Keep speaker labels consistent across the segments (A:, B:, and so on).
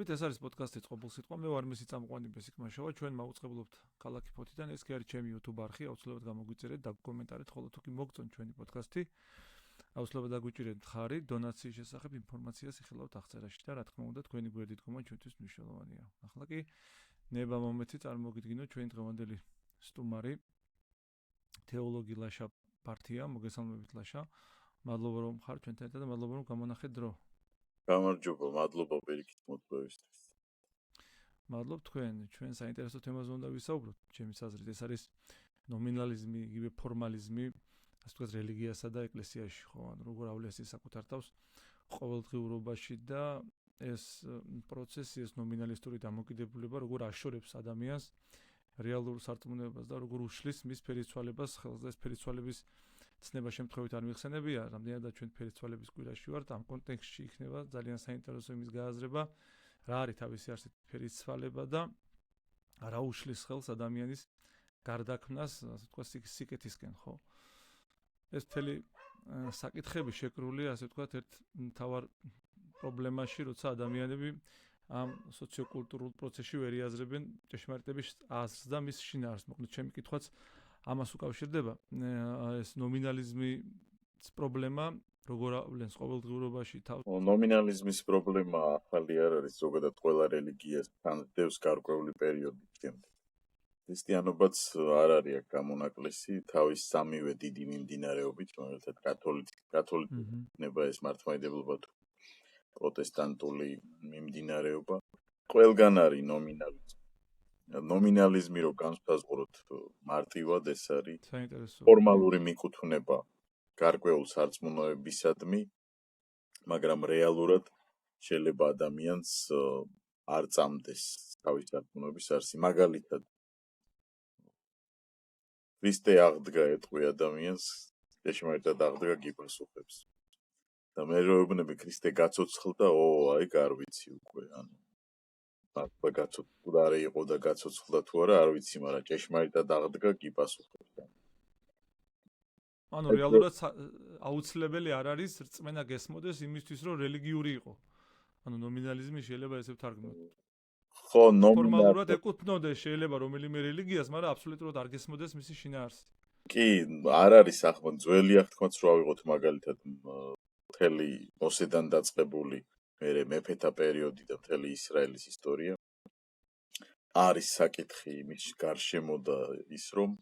A: მოგესალმებით, ეს არის პოდკასტი წყობილსიტყვა. მე ვარ მისი წამყვანი ბესიკმაშოვა. ჩვენ მოვუწყებლობთ ქალაქი ფოთიდან. ეს კი არის ჩემი YouTube არხი. აუცილებლად გამოგვიწერეთ და კომენტარით, ხოლო თუ კი მოგწონთ ჩვენი პოდკასტი, აუცილებლად დაგვიჭირეთ მხარი დონაციის შესახებ ინფორმაციას იხილავთ აღწერაში და რა თქმა უნდა, თქვენი გვერდით გქონა ჩვენთვის მნიშვნელოვანია. ახლა კი ნება მომეცი წარმოგიდგინოთ ჩვენი დღევანდელი სტუმარი თეოლოგი ლაშა პარტია. მოგესალმებით ლაშა. მადლობა რომ ხარ ჩვენთან ერთად და მადლობა რომ გამონახეთ დრო.
B: გამარჯობა, მადლობა პირიქით მოწვევისთვის.
A: მადლობ თქვენ, ჩვენ საინტერესო თემაზე უნდა ვისაუბროთ, ჩემი აზრით, ეს არის ნომინალიზმი, იგივე ფორმალიზმი, ასე ვთქვათ, რელიგიასა და ეკლესიაში, ხო, ანუ როგორ ავლეს ის საკუთარ თავს ყოველდღიურობაში და ეს პროცესი, ეს ნომინალისტური დამოკიდებულება, როგორ აშორებს ადამიანს რეალურ სარწმუნოებას და როგორ უშლის მის ფერიცვალებას ხელს და ეს ფერიცვალების ცნება შემთხვევით არ მიხსენებია, რამდენადაც ჩვენ ფერიცვალების კვირაში ვართ, ამ კონტექსტში იქნება ძალიან საინტერესო იმის გააზრება, რა არის თავისი არსით ფერიცვალება და რა უშლის ხელს ადამიანის გარდაქმნას, ასე ვთქვათ, სიკეთისკენ, ხო? ეს მთელი საკითხები შეკრულია, ასე ვთქვათ, ერთ მთავარ პრობლემაში, როცა ადამიანები ამ სოციოკულტურულ პროცესში ვერ იაზრებენ ჭეშმარიტების აზრს და მის შინაარსს. მოკლედ, ჩემი კითხვაც ამას უკავშირდება. ეს ნომინალიზმის პრობლემა როგორ ავლენს ყოველდღიურობაში თავს?
B: ნომინალიზმის პრობლემა ახალი არ არის, ზოგადად ყველა რელიგიას თანდევს გარკვეული პერიოდი შემდეგ. ქრისტიანობაც არ არის აქ გამონაკლისი, თავის სამივე დიდი მიმდინარეობით, რომელთაც კათოლიკობა იქნება ეს მართლმადიდებლობა თუ პროტესტანტული მიმდინარეობა. ყველგან არის ნომინალიზმი. ნომინალიზმი რო განსაზღვროთ მარტივად ეს არის
A: საინტერესო
B: ფორმალური მიკუთვნება გარკვეულ სარწმუნოებისადმი, მაგრამ რეალურად შეიძლება ადამიანს არ წამდეს თავის სარწმუნოების არსი. მაგალითად, ქრისტე აღდგა ეტყვი ადამიანს, ჭეშმარიტად აღდგა გიპასუხებს. და მე რო ეუბნები ქრისტე გაცოცხლდა, აი არ ვიცი უკვე, ანუ მართლა გაცოცხლდა არა იყო და გაცოცხლდა თუ არა არ ვიცი, მაგრამ ჭეშმარიტად აღდგა გიპასუხებს.
A: ანუ რეალურად აუცილებელი არ არის რწმენა გესმოდეს იმისთვის, რომ რელიგიური იყო. ანუ ნომინალიზმი შეიძლება ესე ვთარგმნოთ.
B: ხო,
A: ფორმალურად ეკუთვნოდეს შეიძლება რომელიმე რელიგიას, მაგრამ აბსოლუტურად არ გესმოდეს მისი შინაარსი.
B: კი, არ არის ახლა ძველი აღთქმაც რო ავიღოთ მაგალითად მთელი მოსედან დაწყებული მერე მეფეთა პერიოდი და მთელი ისრაელის ისტორია არის საკითხი იმის გარშემო და ის რომ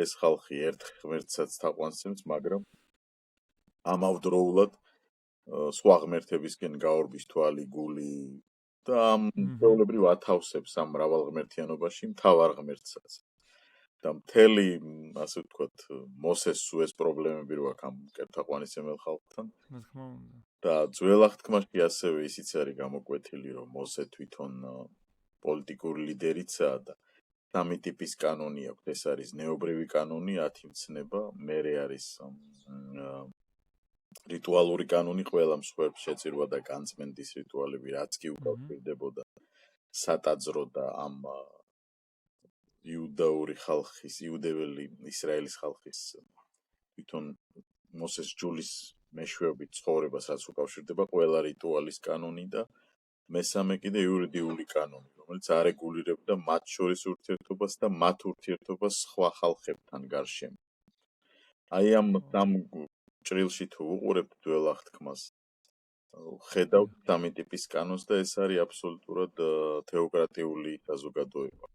B: ეს ხალხი ერთ ღმერთსაც თაყვანსცემს, მაგრამ ამავდროულად სხვა ღმერთებისკენ გაორბის თვალი, გული და ამ ჩვეულებრივ ათავსებს ამ მრავალღმერთიანობაში მთავარ ღმერთსაც. და მთელი, ასე ვთქვათ, მოსეს სულ ეს პრობლემები რო აქვს ამ კერთაყვანისმცემელ ხალხთან.
A: რა თქმა უნდა.
B: და ძველ აღთქმაში ასევე ისიც არის გამოკვეთილი, რომ მოსე თვითონ პოლიტიკური ლიდერიცაა და სამი ტიპის კანონი აქვს. ეს არის ნეობრივი კანონი, 10 მცნება, მერე არის რიტუალური კანონი, ყველა მსხვერპლს შეწირვა და განწმენდის რიტუალები, რაც კი უკავშირდებოდა სატაძრო და ამ იუდაური ხალხის, იუდეველი ისრაელის ხალხის თვითონ მოსეს ჯულის მეშვეობით ცხოვრებას, რაც უკავშირდება ყველა რიტუალის კანონი და მესამე კიდე იურიდიული კანონი, რომელიც არეგულირებდა მათ შორის ურთიერთობას და მათ ურთიერთობას სხვა ხალხებთან გარშემო. აი ამ სამ ჭრილში თუ უყურებთ ძველ აღთქმას, ხედავთ სამი ტიპის კანონს და ეს არის აბსოლუტურად თეოკრატიული საზოგადოება.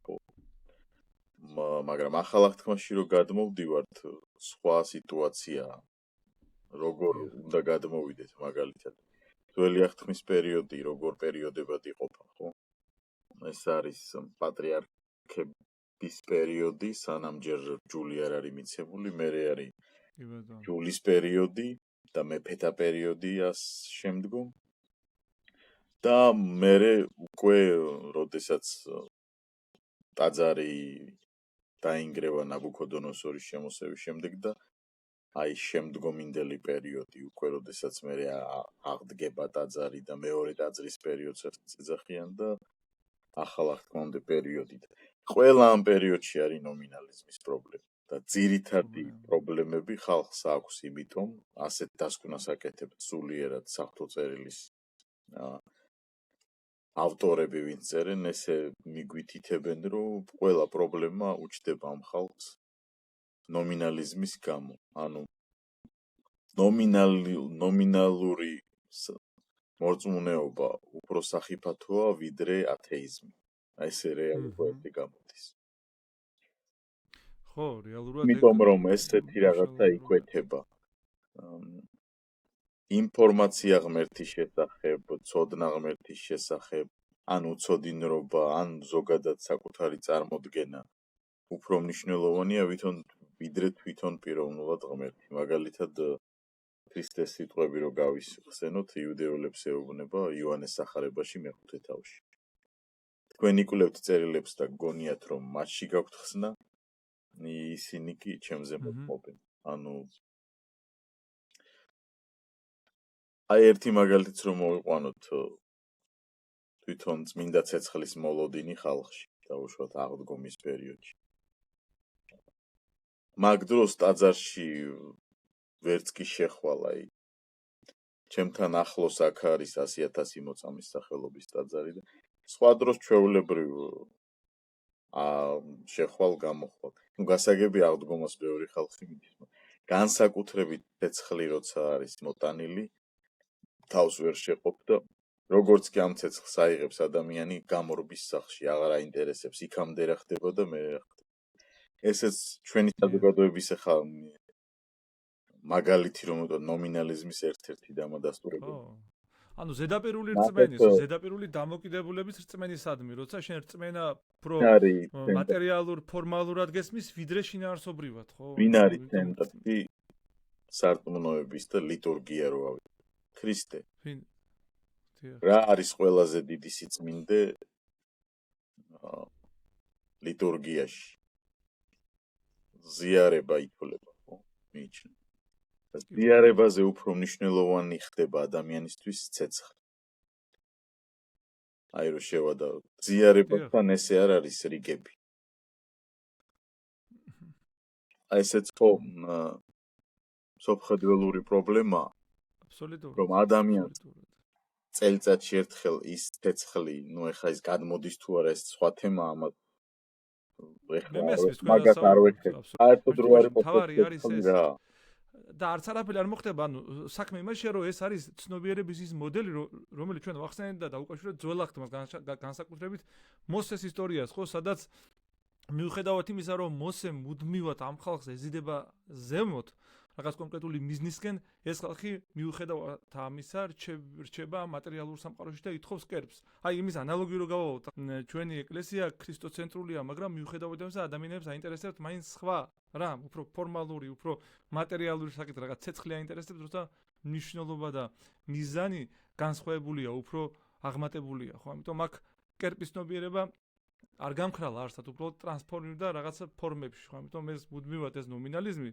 B: მაგრამ ახალ აღთქმაში რო გადმოვდივართ, სხვა სიტუაციაა. როგორ უნდა გადმოვიდეთ მაგალითად ძველი აღთქმის პერიოდი, როგორ პერიოდებად იყოფა, ხო? ეს არის პატრიარქების პერიოდი, სანამ ჯერ ჯული არ არის მიცემული, მერე არის ჯულის პერიოდი და მეფეთა პერიოდი შემდგომ. და მერე უკვე როდესაც ტაძარი დაინგრევა ნაბუქოდონოსორის შემოსევის შემდეგ და აი შემდგომინდელი პერიოდი უკვე როდესაც მერე აღდგება ტაძარი და მეორე ტაძრის პერიოდს ეძახიან და ახალ აღთქმამდე პერიოდი. ყველა ამ პერიოდში არის ნომინალიზმის პრობლემა და ძირითადი პრობლემები ხალხს აქვს, იმიტომ ასეთ დასკვნას აკეთებს სულიერად საღვთო წერილის ავტორები ვინც წერენ, ესე მიგვითითებენ, რომ ყველა პრობლემა უჩნდება ამ ხალხს ნომინალიზმის გამო. ანუ ნომინალური მორწმუნეობა უფრო სახიფათოა ვიდრე ათეიზმი. ესე რეალი პროექტი გამოდის.
A: ხო, რეალურად
B: იმიტომ რომ ესეთი რაღაცა იკვეთება. ინფორმაცია ღმერთის შესახებ, ცოდნა ღმერთის შესახებ, ან უცოდინრობა, ან ზოგადად საკუთარი წარმოდგენა უფრო მნიშვნელოვანია ვიდრე თვითონ პიროვნულად ღმერთი. მაგალითად ქრისტეს სიტყვები რო გავიხსენოთ, იუდეველებს ეუბნება იოანეს სახარებაში მეხუთე თავში. თქვენ იკვლევთ წერილებს და გგონიათ რომ მათში გაქვთ ხსნა, ისინი კი ჩემზე მოწმობენ. ანუ აი ერთი მაგალითიც რომ მოვიყვანოთ თვითონ წმინდა ცეცხლის მოლოდინი ხალხში, დაუშვათ აღდგომის პერიოდში. მაგ დროს ტაძარში ვერც კი შეხვალა. ჩემთან ახლოს აქ არის 100,000 მოწამის სახელობის ტაძარი და სხვა დროს ჩვეულებრივ შეხვალ გამოხვალ. ნუ გასაგები აღდგომას ბევრი ხალხი მიდის. განსაკუთრებით ცეცხლი როცა არის მოტანილი, თავს ვერ შეყოფ და როგორც კი ამ ცეცხლს აიღებს ადამიანი გამორბის სახლში, აღარ აინტერესებს იქამდე რა ხდება და მე რა ხდება. ესეც ჩვენი საზოგადოების ახლა მაგალითი რომ ვიტყვი ნომინალიზმის ერთ-ერთი დამადასტურებელი.
A: ანუ ზედაპირული რწმენის, ზედაპირული დამოკიდებულების რწმენისადმი, როცა შენ რწმენა პრო მატერიალურ ფორმალურად გესმის, ვიდრე შინაარსობრივად, ხო?
B: ვინ არის ცენტრი სარწმუნოების და ლიტურგია რო ავი. ქრისტე. რა არის ყველაზე დიდი სიწმინდე ლიტურგიაში? ზიარება ითვლება, ხო? მიიჩნევა. ზიარებაზე უფრო მნიშვნელოვანი ხდება ადამიანისთვის ცეცხლი. აი რო შევადავ, ზიარებასთან ესე არ არის რიგები. აი ესეც ხო სოფხედველური პრობლემაა.
A: აბსოლუტურად.
B: რომ ადამიანს წელიწადში ერთხელ ის ცეცხლი, ნუ ეხა ის გადმოდის თუ არა, ეს სხვა თემაა, ამათ მაგათ არ ვექებ. საერთოდ რო არის ყოფილი რა.
A: და არც არაფერი არ მოხდება, ანუ საქმე იმაშია, რომ ეს არის ცნობიერების ის მოდელი, რომელიც ჩვენ ვახსენეთ და დაუკავშირეთ ძველ აღთქმას განსაკუთრებით მოსეს ისტორიას, ხო, სადაც მიუხედავად იმისა, რომ მოსე მუდმივად ამ ხალხს ეზიდება ზემოთ, რაღაც კონკრეტული მიზნისკენ, ეს ხალხი მიუხედავად ამისა რჩება მატერიალურ სამყაროში და ითხოვს კერპს. აი იმის ანალოგი რო გავავოთ, ჩვენი ეკლესია ქრისტოცენტრულია, მაგრამ მიუხედავად ამისა ადამიანებს აინტერესებთ მაინც სხვა რა, უფრო ფორმალური, უფრო მატერიალური საკითხი, რაღაც ცეცხლი აინტერესებს, როცა მნიშვნელობა და მიზანი განსხვავებულია, უფრო აღმატებულია, ხო? ამიტომ აქ კერპის ცნობიერება არ გამხრალა არსად, უბრალოდ ტრანსფორმირდა რაღაცა ფორმებში, ხო? ამიტომ ეს მუდმივად ეს ნომინალიზმი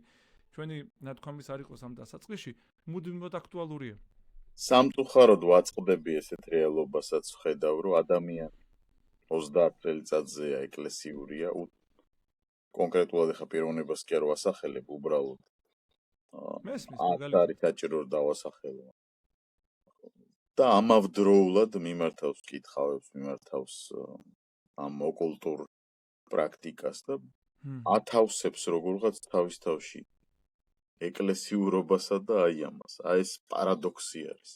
A: ჩვენი ნათქვამის არ იყოს ამ დასაწყისში, მუდმივად აქტუალურია.
B: სამწუხაროდ ვაწყდები ესეთ რეალობასაც ვხედავ, რომ ადამიანი 30 წელიწადზეა ეკლესიურია, კონკრეტულად ახლა პიროვნებას კი არ ვასახელებ, უბრალოდ არის საჭირო რომ დავასახელო. და ამავდროულად მიმართავს კითხავებს, მიმართავს ამ ოკულტურ პრაქტიკას და ათავსებს როგორღაც თავის თავში ეკლესიურობასა და აი ამას. აი ეს პარადოქსი არის.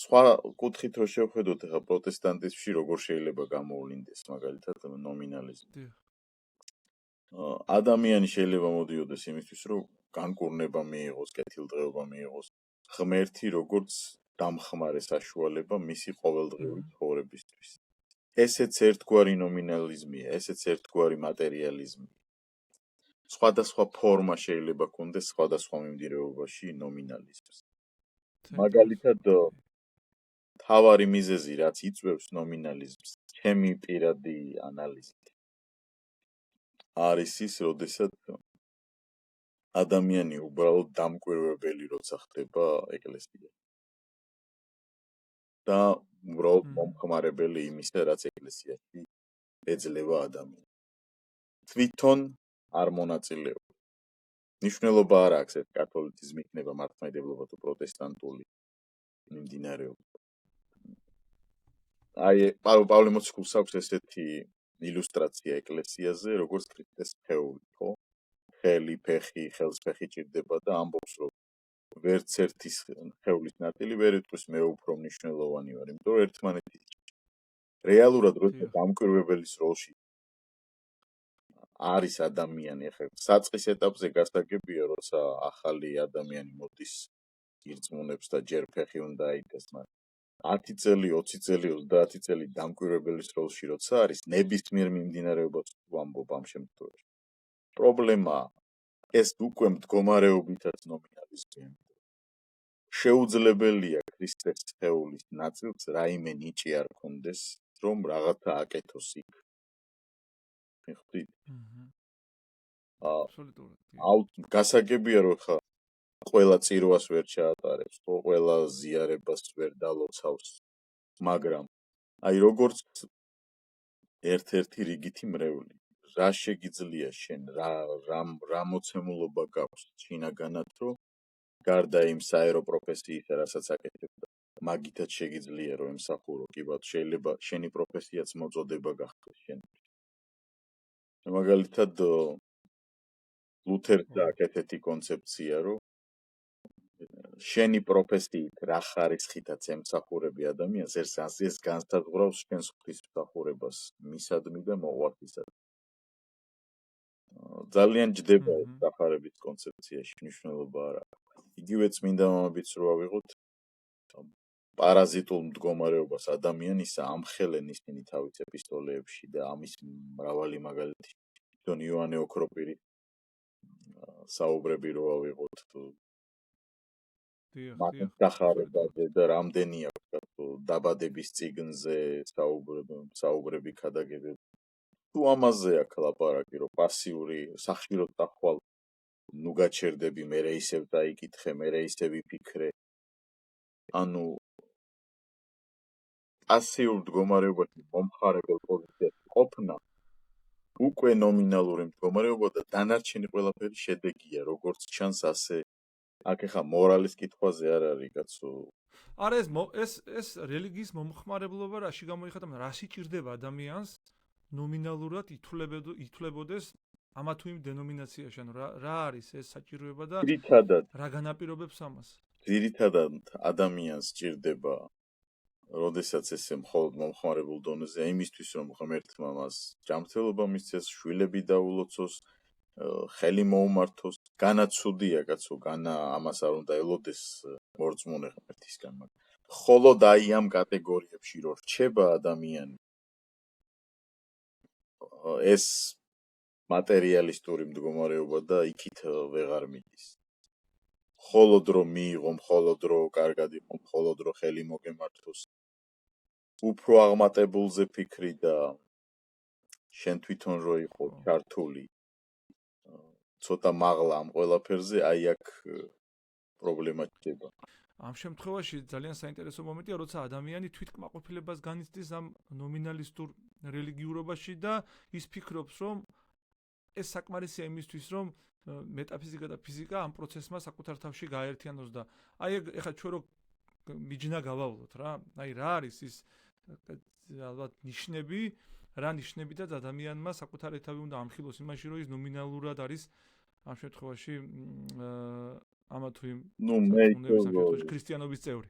B: სხვა კუთხით რო შევხედოთ, ახლა პროტესტანტიზმში როგორ შეიძლება გამოვლინდეს მაგალითად ნომინალიზმი. ადამიანი შეიძლება მოდიოდეს იმისთვის, რომ განკურნება მიიღოს, კეთილდღეობა მიიღოს, ღმერთი როგორც დამხმარე საშუალება მისი ყოველდღიური ცხოვრებისთვის. ესეც ერთგვარი ნომინალიზმია, ესეც ერთგვარი მატერიალიზმია. სხვადასხვა ფორმა შეიძლება ქონდეს სხვადასხვა მიმდინარეობაში ნომინალიზმს. მაგალითად, თავარი მიზეზი, რაც იწვევს ნომინალიზმს, ჩემი პირადი ანალიზით არის ის, როდესაც ადამიანი უბრალოდ დამკვირვებელი როცა ხდება ეკლესიაში. და უბრალოდ მომხმარებელი იმისა, რაც ეკლესიაში ეძლევა ადამიანს. თვითონ არ მონაწილეობს. ნიშნულობა არ აქვს ეს კათოლიციზმი იქნება მართლმადიდებლობა თუ პროტესტანტული მიმდინარეობა. აი პავლე მოციქულს აქვს ესეთი ილუსტრაცია ეკლესიაზე, როგორც ქრისტეს სხეული, ხო? ხელი, ფეხი, ხელსფეხი ჭირდება და ამბობს, რომ ვერც ერთის სხეულის ნაწილი ვერ იტყვის მე უფრო მნიშვნელოვანი ვარ, იმიტომ რომ ერთმანეთის რეალურად როცა დამკვირვებელის როლში არის ადამიანი, ახლა საწყის ეტაპზე გასაგებია, როცა ახალი ადამიანი მოდის ირწმუნებს და ჯერ ფეხი უნდა აიგეს, მაგრამ 10 წელი, 20 წელი, 30 წელი დამკვირვებელის როლში როცა არის, ნებისმიერ მიმდინარეობას ვამბობ ამ შემთხვევაში. პრობლემაა ეს უკვე მდგომარეობითაც ნომინალიზმია. შეუძლებელია ქრისტეს სხეულის ნაწილს რაიმე ნიჭი არ ქონდეს, რომ რაღაცა აკეთოს იქ. მიხდით?
A: აბსოლუტურად.
B: გასაგებია რომ ხა ყველა წირვას ვერ ჩაატარებს, ხო, ყველა ზიარებას ვერ დალოცავს, მაგრამ აი როგორც ერთ-ერთი რიგითი მრევლი, რა შეგიძლია შენ, რა მოცემულობა გაქვს შინაგანად, რომ გარდა იმ საერო პროფესიისა, რასაც აკეთებ, მაგითაც შეგიძლია რომ ემსახურო, კი ბატონო, შეიძლება შენი პროფესიაც მოწოდება გახდეს შენ. მაგალითად ლუთერს აკეთეთი კონცეფცია, რომ შენი პროფესიით რა ხარისხითაც ემსახურები ადამიანს, ეს განსაზღვრავს შენს ღვთისმსახურებას მისადმი და მოყვარდისადმი. ძალიან ჯდება ეს სახარების კონცეფციაში მნიშვნელობა არ აქვს. იგივე წმინდა მამებიც რო ავიღოთ, პარაზიტულ მდგომარეობას ადამიანისა ამხელენ ისინი თავის ეპისტოლეებში და ამის მრავალი მაგალითი თვითონ იოანე ოქროპირის საუბრები რო ავიღოთ სახარებაზე და რამდენი აქვს დაბადების წიგნზე საუბრები ქადაგებები. თუ ამაზე აქვს ლაპარაკი, რომ პასიური სახშირად დახვალ ნუ გაჩერდები, მერე ისევ დაიკითხე, მერე ისევ ვიფიქრე. ანუ პასიურ მდგომარეობაში მომხარებელ პოზიციაში ყოფნა უკვე ნომინალური მდგომარეობა და დანარჩენი ყველაფერი შედეგია, როგორც ჩანს, ასე აქ ახლა მორალის კითხვაზე არ არის, კაცო.
A: არა ეს რელიგიის მომხმარებლობა რაში გამოიხატება, რა სიჭირდება ადამიანს ნომინალურად ითვლებოდეს ამა თუ იმ დენომინაციაში, ანუ რა არის ეს საჭიროება და რა განაპირობებს ამას?
B: ძირითადად ადამიანს სჭირდება, როდესაც ესე მხოლოდ მომხმარებულ დონეზე, იმისთვის რომ ღმერთმა მას ჯანმრთელობა მისცეს, შვილები დაულოცოს, ხელი მოუმართოს, განაცუდია კაცო, ამას არ უნდა ელოდეს მორწმუნე ღმერთისგან, მაგრამ ხოლოდ აი ამ კატეგორიებში რო რჩება ადამიანი, ეს მატერიალისტური მდგომარეობა და იქით ვეღარ მიდის. ხოლოდ რომ მიიღო, ხოლოდ რომ კარგად იყო, ხოლოდ რომ ხელი მოგემართოს, უფრო აღმატებულზე ფიქრი და შენ თვითონ რო იყო ჩართული ცოტა მაღლა ამ ყველაფერზე, აი აქ პრობლემა ჩდება.
A: ამ შემთხვევაში ძალიან საინტერესო მომენტია, როცა ადამიანი თვითკმაყოფილებას განიცდის ამ ნომინალისტურ რელიგიურობაში და ის ფიქრობს, რომ ეს საკმარისია იმისთვის, რომ მეტაფიზიკა და ფიზიკა ამ პროცესმა საკუთარ თავში გააერთიანოს და აი ეხლა ჩვენ რო მიჯნა გავავლოთ რა, აი რა არის ის ალბათ ნიშნები, რა ნიშნებითაც ადამიანმა საკუთარი თავი უნდა ამხილოს იმაში, რომ ის ნომინალურად არის ამ შემთხვევაში ამა თუ იმ ქრისტიანობის წევრი.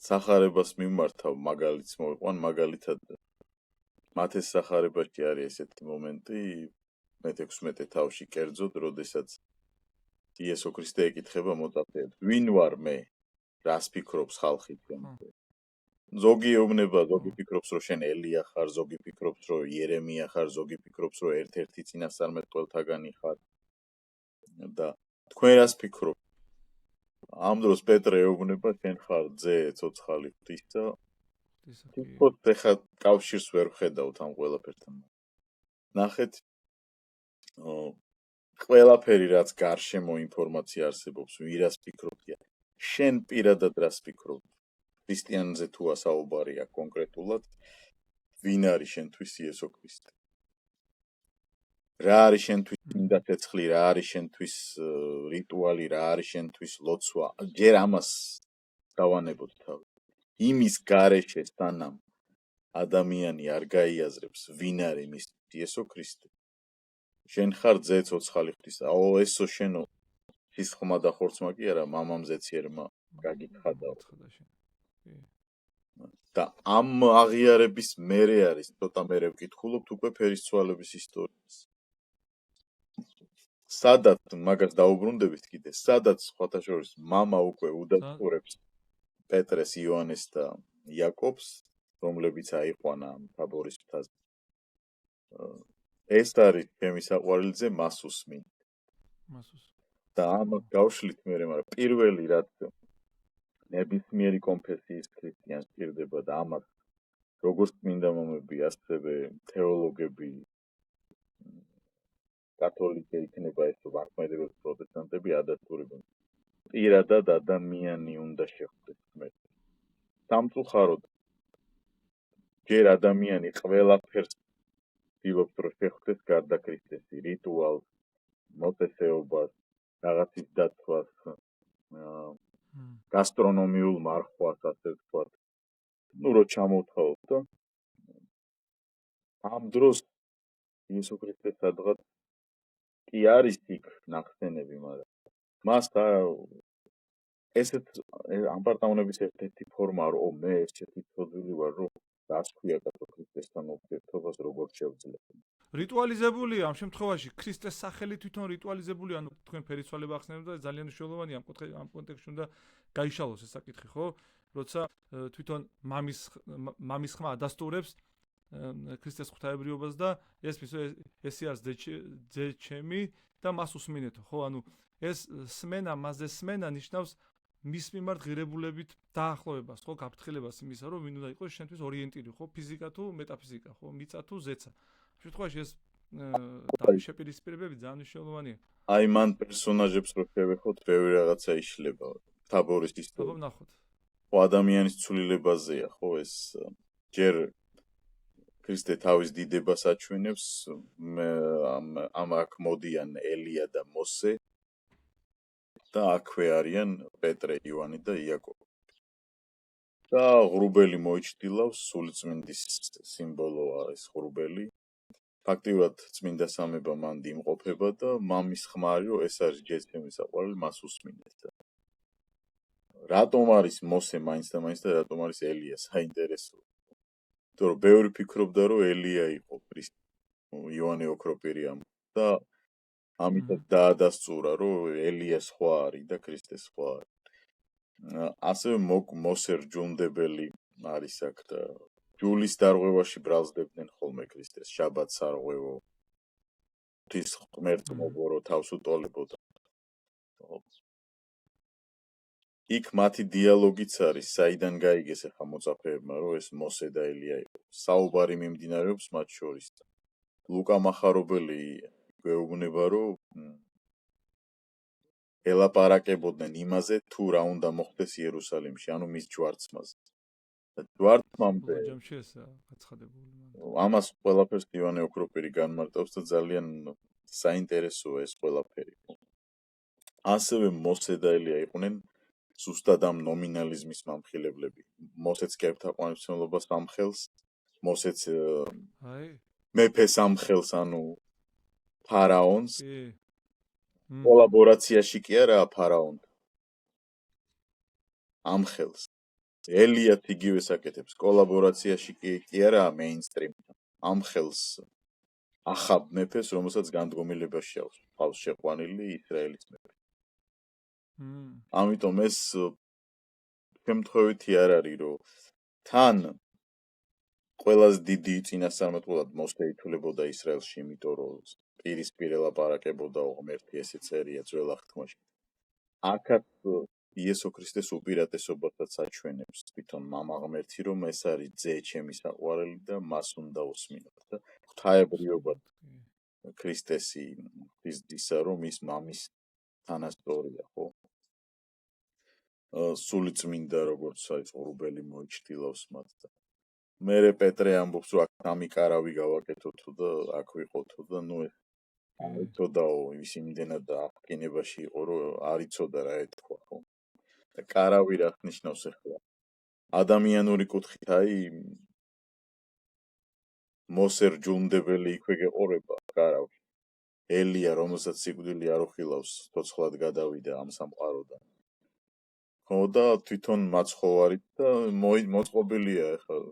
B: სახარებას მიმართავ მაგალითს მოვიყვან, მაგალითად მათეს სახარებაში არის ესეთი მომენტი, მე-16 თავში კერძოდ, როდესაც იესო ქრისტე ეკითხება მოწაფეებს, ვინ ვარ მე? რას ფიქრობს ხალხი თქვენ? ზოგი ეუბნება, ზოგი ფიქრობს, რომ შენ ელია ხარ, ზოგი ფიქრობს, რომ იერემია ხარ, ზოგი ფიქრობს, რომ ერთ-ერთი წინასწარმეტყველთაგანი ხარ. და თქვენ რას ფიქრობთ? ამ დროს პეტრე ეუბნება, შენ ხარ ძე ცოცხალი ღვთისა. თვითონ ეხა კავშირს ვერ ვხედავთ ამ ყველაფერთან. ნახეთ, ყველაფერი რაც გარშემო ინფორმაცია არსებობს, ვირას ფიქრობია. შენ პირადად რას ფიქრობ? ქრისტიანზე თუ ასაუბარია კონკრეტულად, ვინ არის შენთვის იესო ქრისტე? რა არის შენთვის წმინდა ცეცხლი, რა არის შენთვის რიტუალი, რა არის შენთვის ლოცვა? ჯერ ამას დავანებოთ თავი. იმის გარეშე სანამ ადამიანი არ გაიაზრებს ვინ არის მის იესო ქრისტე შენ ხარ ძე ცოცხალი ღვთისა ესო შენო ის ხმა და ხორცმა კი არა მამამზე ციერმა გაგიცხადა და ამ აღიარების მერე არის ცოტა მერე ვკითხულობთ უკვე ფერისცვალების ისტორიას სადაც მაგას დაუბრუნდებით კიდე სადაც სხვათა შორის მამა უკვე უდასტურებს პეტრეს იონეს და იაკობს რომლებიც აიყვანა თაბორის მთაზე ეს არის ჩემი საყვარელი ძე მას უსმინ და ამას გავშლით მე მაგრამ პირველი რაც ნებისმიერი კონფესიის ქრისტიანს სჭირდება და ამას როგორც წმინდა მომები ასევე თეოლოგები კათოლიკე იქნება ეს ვარქმედები პროტესტანტები ადასტურებენ პირადად ადამიანი უნდა შეხვდეს ღმერთს სამწუხაროდ ჯერ ადამიანი ყველაფერს ცდილობს რომ შეხვდეს გარდა ქრისტეს რიტუალს მოწესეობას რაღაცის დაცვას გასტრონომიულ მარხვას ასე ვთქვათ ნუ რო ჩამოვთხოვოთ და ამ დროს იესო ქრისტე სადღაც კი არის იქ ნახსენები მაგრამ მას ესეთ ამპარტავნების ერთ-ერთი ფორმა რომ მე ესეთი ცოდვილი ვარ რომ რას ქვია კაცო ქრისტესთან ურთიერთობას როგორ შევძლებ
A: რიტუალიზებულია ამ შემთხვევაში ქრისტეს სახელი თვითონ რიტუალიზებულია ანუ თქვენ ფერისცვალება ახსენებთ და ძალიან მნიშვნელოვანია ამ კონტექსტში უნდა გაიშალოს ეს საკითხი ხო როცა თვითონ მამის ხმა ადასტურებს ქრისტეს ღვთაებრიობას და ესე არის ძე ჩემი და მას უსმინეთო ხო ანუ ეს სმენა მასზე სმენა ნიშნავს მის მიმართ ღირებულებით დაახლოებას ხო გაფრთხილებას იმისა რომ ვინ უნდა იყოს შენთვის ორიენტირი ხო ფიზიკა თუ მეტაფიზიკა ხო მიწა თუ ზეცა შემთხვევაში ეს შეპირისპირებები ძალიან მნიშვნელოვანია
B: აი მან პერსონაჟებს რო შევეხოთ ბევრი რაღაცა იშლება თაბორის ისტორია
A: ნახოთ
B: ხო ადამიანის ცვლილებაზეა ხო ეს ჯერ ქრისტე თავის დიდებას აჩვენებს ამ აქ მოდიან ელია და მოსე და აქვე არიან პეტრე, ივანე და იაკობი. და ღრუბელი მოიჩtildeავს სულიწმინდის სიმბოლოა ეს ღრუბელი. ფაქტიურად წმინდა სამება მანდი იმყოფება და მამის ხმარი რომ ეს არის ჯეცემის საყვარელი მას უსმინეთ და რატომ არის მოსე მაინც და რატომ არის ელია საინტერესოა. იმიტომ რომ ბევრი ფიქრობდა რომ ელია იყო ივანე ოქროპირი ამ და ამიტომ დაადასტურა რომ ელია სხვა არის და ქრისტე სხვა არის. ასევე მოსე რჯუნდებელი არის აქ და ჯულის დარღვევაში ბრალსდებდნენ ხოლმე ქრისტეს შაბათს არღვევო ღვთის ღმერთმობო რომ თავს უტოლებოდა. იქ მათი დიალოგიც არის საიდან გაიგეს ახლა მოწაფეებმა რომ ეს მოსე და ელია იყო. საუბარი მიმდინარეობს მათ შორის. ლუკა მახარებელი გვეუბნება რომ ელაპარაკებოდნენ იმაზე თუ რა უნდა მოხდეს იერუსალიმში, ანუ მის ჯვარცმაზე. ჯვარცმამდე ამას ყველაფერს ივანე ოქროპირი განმარტავს და ძალიან საინტერესოა ეს ყველაფერი. ასევე მოსე და ელია იყვნენ ზუსტად ამ ნომინალიზმის მამხილებლები. მოსეც კერპთაყვანისმცემლობას ამხელს, მოსეც მეფეს ამხელს, ანუ ფარაონს. კოლაბორაციაში კი არა ფარაონთან. ამხელს. ელიაც იგივე საკეთებს, კოლაბორაციაში კი არა მეინსტრიმთან. ამხელს ახაბ მეფეს, რომელსაც განდგომილებას შეყავს შეყვანილი ისრაელის მეფე. ამიტომ ეს შემთხვევითი არ არის, რომ თან ყველაზე დიდი წინასწარმეტყველად მოსე ითვლებოდა ისრაელში, იმიტომ რომ პირისპირ ელაპარაკებოდა ღმერთი ესე წერია ძველ აღთქმაში. აქაც იესო ქრისტეს უპირატესობასაც აჩვენებს თვითონ მამა ღმერთი, რომ ეს არის ძე ჩემი საყვარელი და მას უნდა უსმინოთ და ღვთაებრიობა ქრისტესი ისა რომ ის მამის თანასწორია, ხო? სულიწმინდა როგორც არის ღრუბელი მოიჩtildeავს მათ და მერე პეტრე ამბობს რომ აქ სამი კარავი გავაკეთოთო და აქ ვიყოთო და ნუ ეს არიცოდაო ის იმდენად აღკინებაში იყო რომ არიცოდა რა ეთქვა ხო და კარავი რა ნიშნავს ახლა ადამიანური კუთხით აი მოსერჯუნდებელი იქვე გეყურება, გარავ. ელია, რომელსაც სიკვდილი არ უხილავს, ცოცხლად გადავიდა ამ სამყაროდან. ხო და თვითონ მაცხოვარით და მოწყობილია ახლა.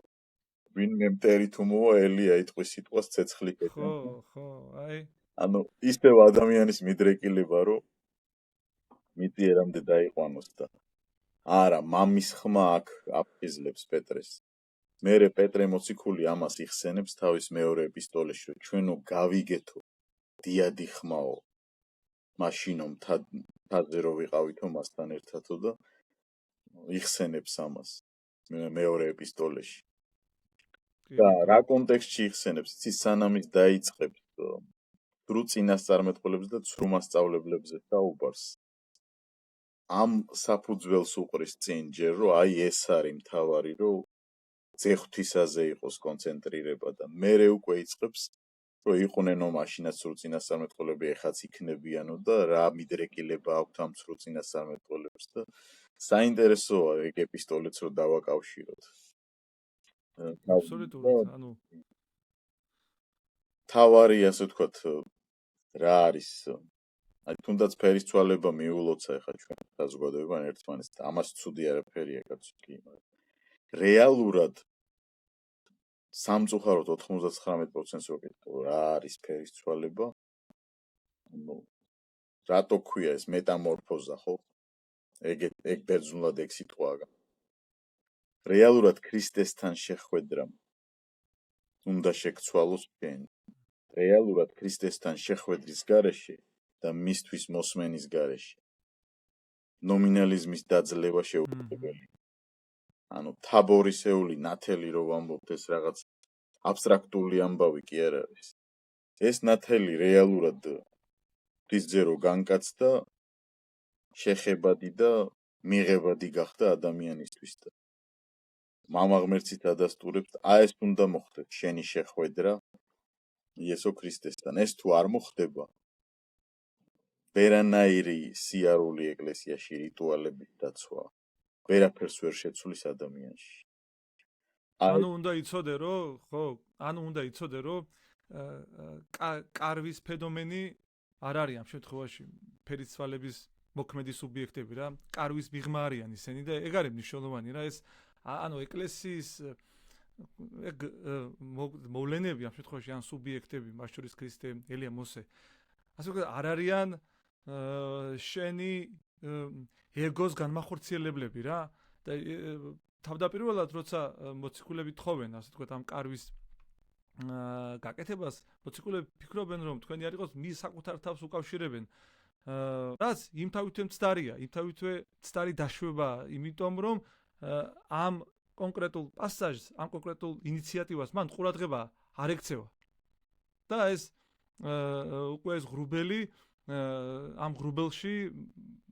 B: ვინმე მტერი თუ მოვა ელია იტყვის სიტყვას ცეცხლი კეთენ.
A: ხო, აი.
B: ანუ ისევ ადამიანის მიდრეკილება, რომ მიწიერამდე დაიყვანოს და არა, მამის ხმა აქ აფხიზლებს პეტრეს. მერე პეტრე მოციქული ამას იხსენებს თავის მეორე ეპისტოლეში, რომ ჩვენო გავიგეთო დიადი ხმაო. მაშინო მთაზე რო ვიყავითო მასთან ერთადო და იხსენებს ამას მეორე ეპისტოლეში. და რა კონტექსტში იხსენებს? იცის სანამ ის დაიწყებს ცრუ წინასწარმეტყველებს და ცრუ მასწავლებლებზე საუბარს. ამ საფუძველს უყრის წინ ჯერ რომ აი ეს არის მთავარი რომ ძეხვთვისაზე იყოს კონცენტრირება და მერე უკვე იწყებს რომ იყვნენო მაშინაც ცრუ წინასწარმეტყველები ეხაც იქნებიანო და რა მიდრეკილება აქვთ ამ ცრუ წინასწარმეტყველებს და საინტერესოა ეგ ეპისტოლეც რომ დავაკავშიროთ.
A: აბსოლუტურად, ანუ
B: თავარი ასე ვთქვათ რა არის აი თუნდაც ფერისცვალება მიულოცა ეხა ჩვენ საზოგადოებამ ერთმანეთს და ამას ცუდი არაფერია კაცო რეალურად სამწუხაროდ 99%-ს ვაკეთებ რა არის ფერისცვალება ანუ რატო ქვია ეს მეტამორფოზა ხო ეგ ბერძნულად ეგ სიტყვაა რეალურად ქრისტესთან შეხვედრა უნდა შეგცვალოს ჩვენ რეალურად ქრისტესთან შეხვედრის გარეშე და მისთვის მოსმენის გარეშე ნომინალიზმის დაძლევა შეუძლებელი. ანუ თაბორისეული ნათელი რო ვამბობთ ეს რაღაც აბსტრაქტული ამბავი კი არ არის. ეს ნათელი რეალურად ღვთისძე რო განკაცდა შეხებადი და მიღებადი გახდა ადამიანისთვის და მამა ღმერთით ადასტურებს აი ეს უნდა მოხდეს შენი შეხვედრა იესო ქრისტესთან ეს თუ არ მოხდება ვერანაირი სიარული ეკლესიაში რიტუალებით დაცვა ვერაფერს ვერ შეცვლის ადამიანში.
A: ანუ უნდა იცოდე რომ ხო, ანუ უნდა იცოდე რომ კარვის ფენომენი არ არის ამ შემთხვევაში ფერისცვალების მოქმედი სუბიექტები რა, კარვის მიღმა არიან ისინი და ეგ არის მნიშვნელოვანი რა ეს ანუ ეკლესიის ეგ მოვლენები ამ შემთხვევაში ან სუბიექტები, მათ შორის ქრისტე, ელია, მოსე. ასე ვთქვათ, არ არიან შენი ეგოს განმახორციელებლები რა და თავდაპირველად როცა მოციქულები თხოვენ ასე ვთქვათ ამ კარვის გაკეთებას მოციქულები ფიქრობენ რომ თქვენი არ იყოს მის საკუთარ თავს უკავშირებენ რაც იმთავითვე მცდარია იმთავითვე მცდარი დაშვება იმიტომ რომ ამ კონკრეტულ პასაჟს ამ კონკრეტულ ინიციატივას მან ყურადღება არ ექცევა და ეს უკვე ეს ღრუბელი ამ ღრუბელში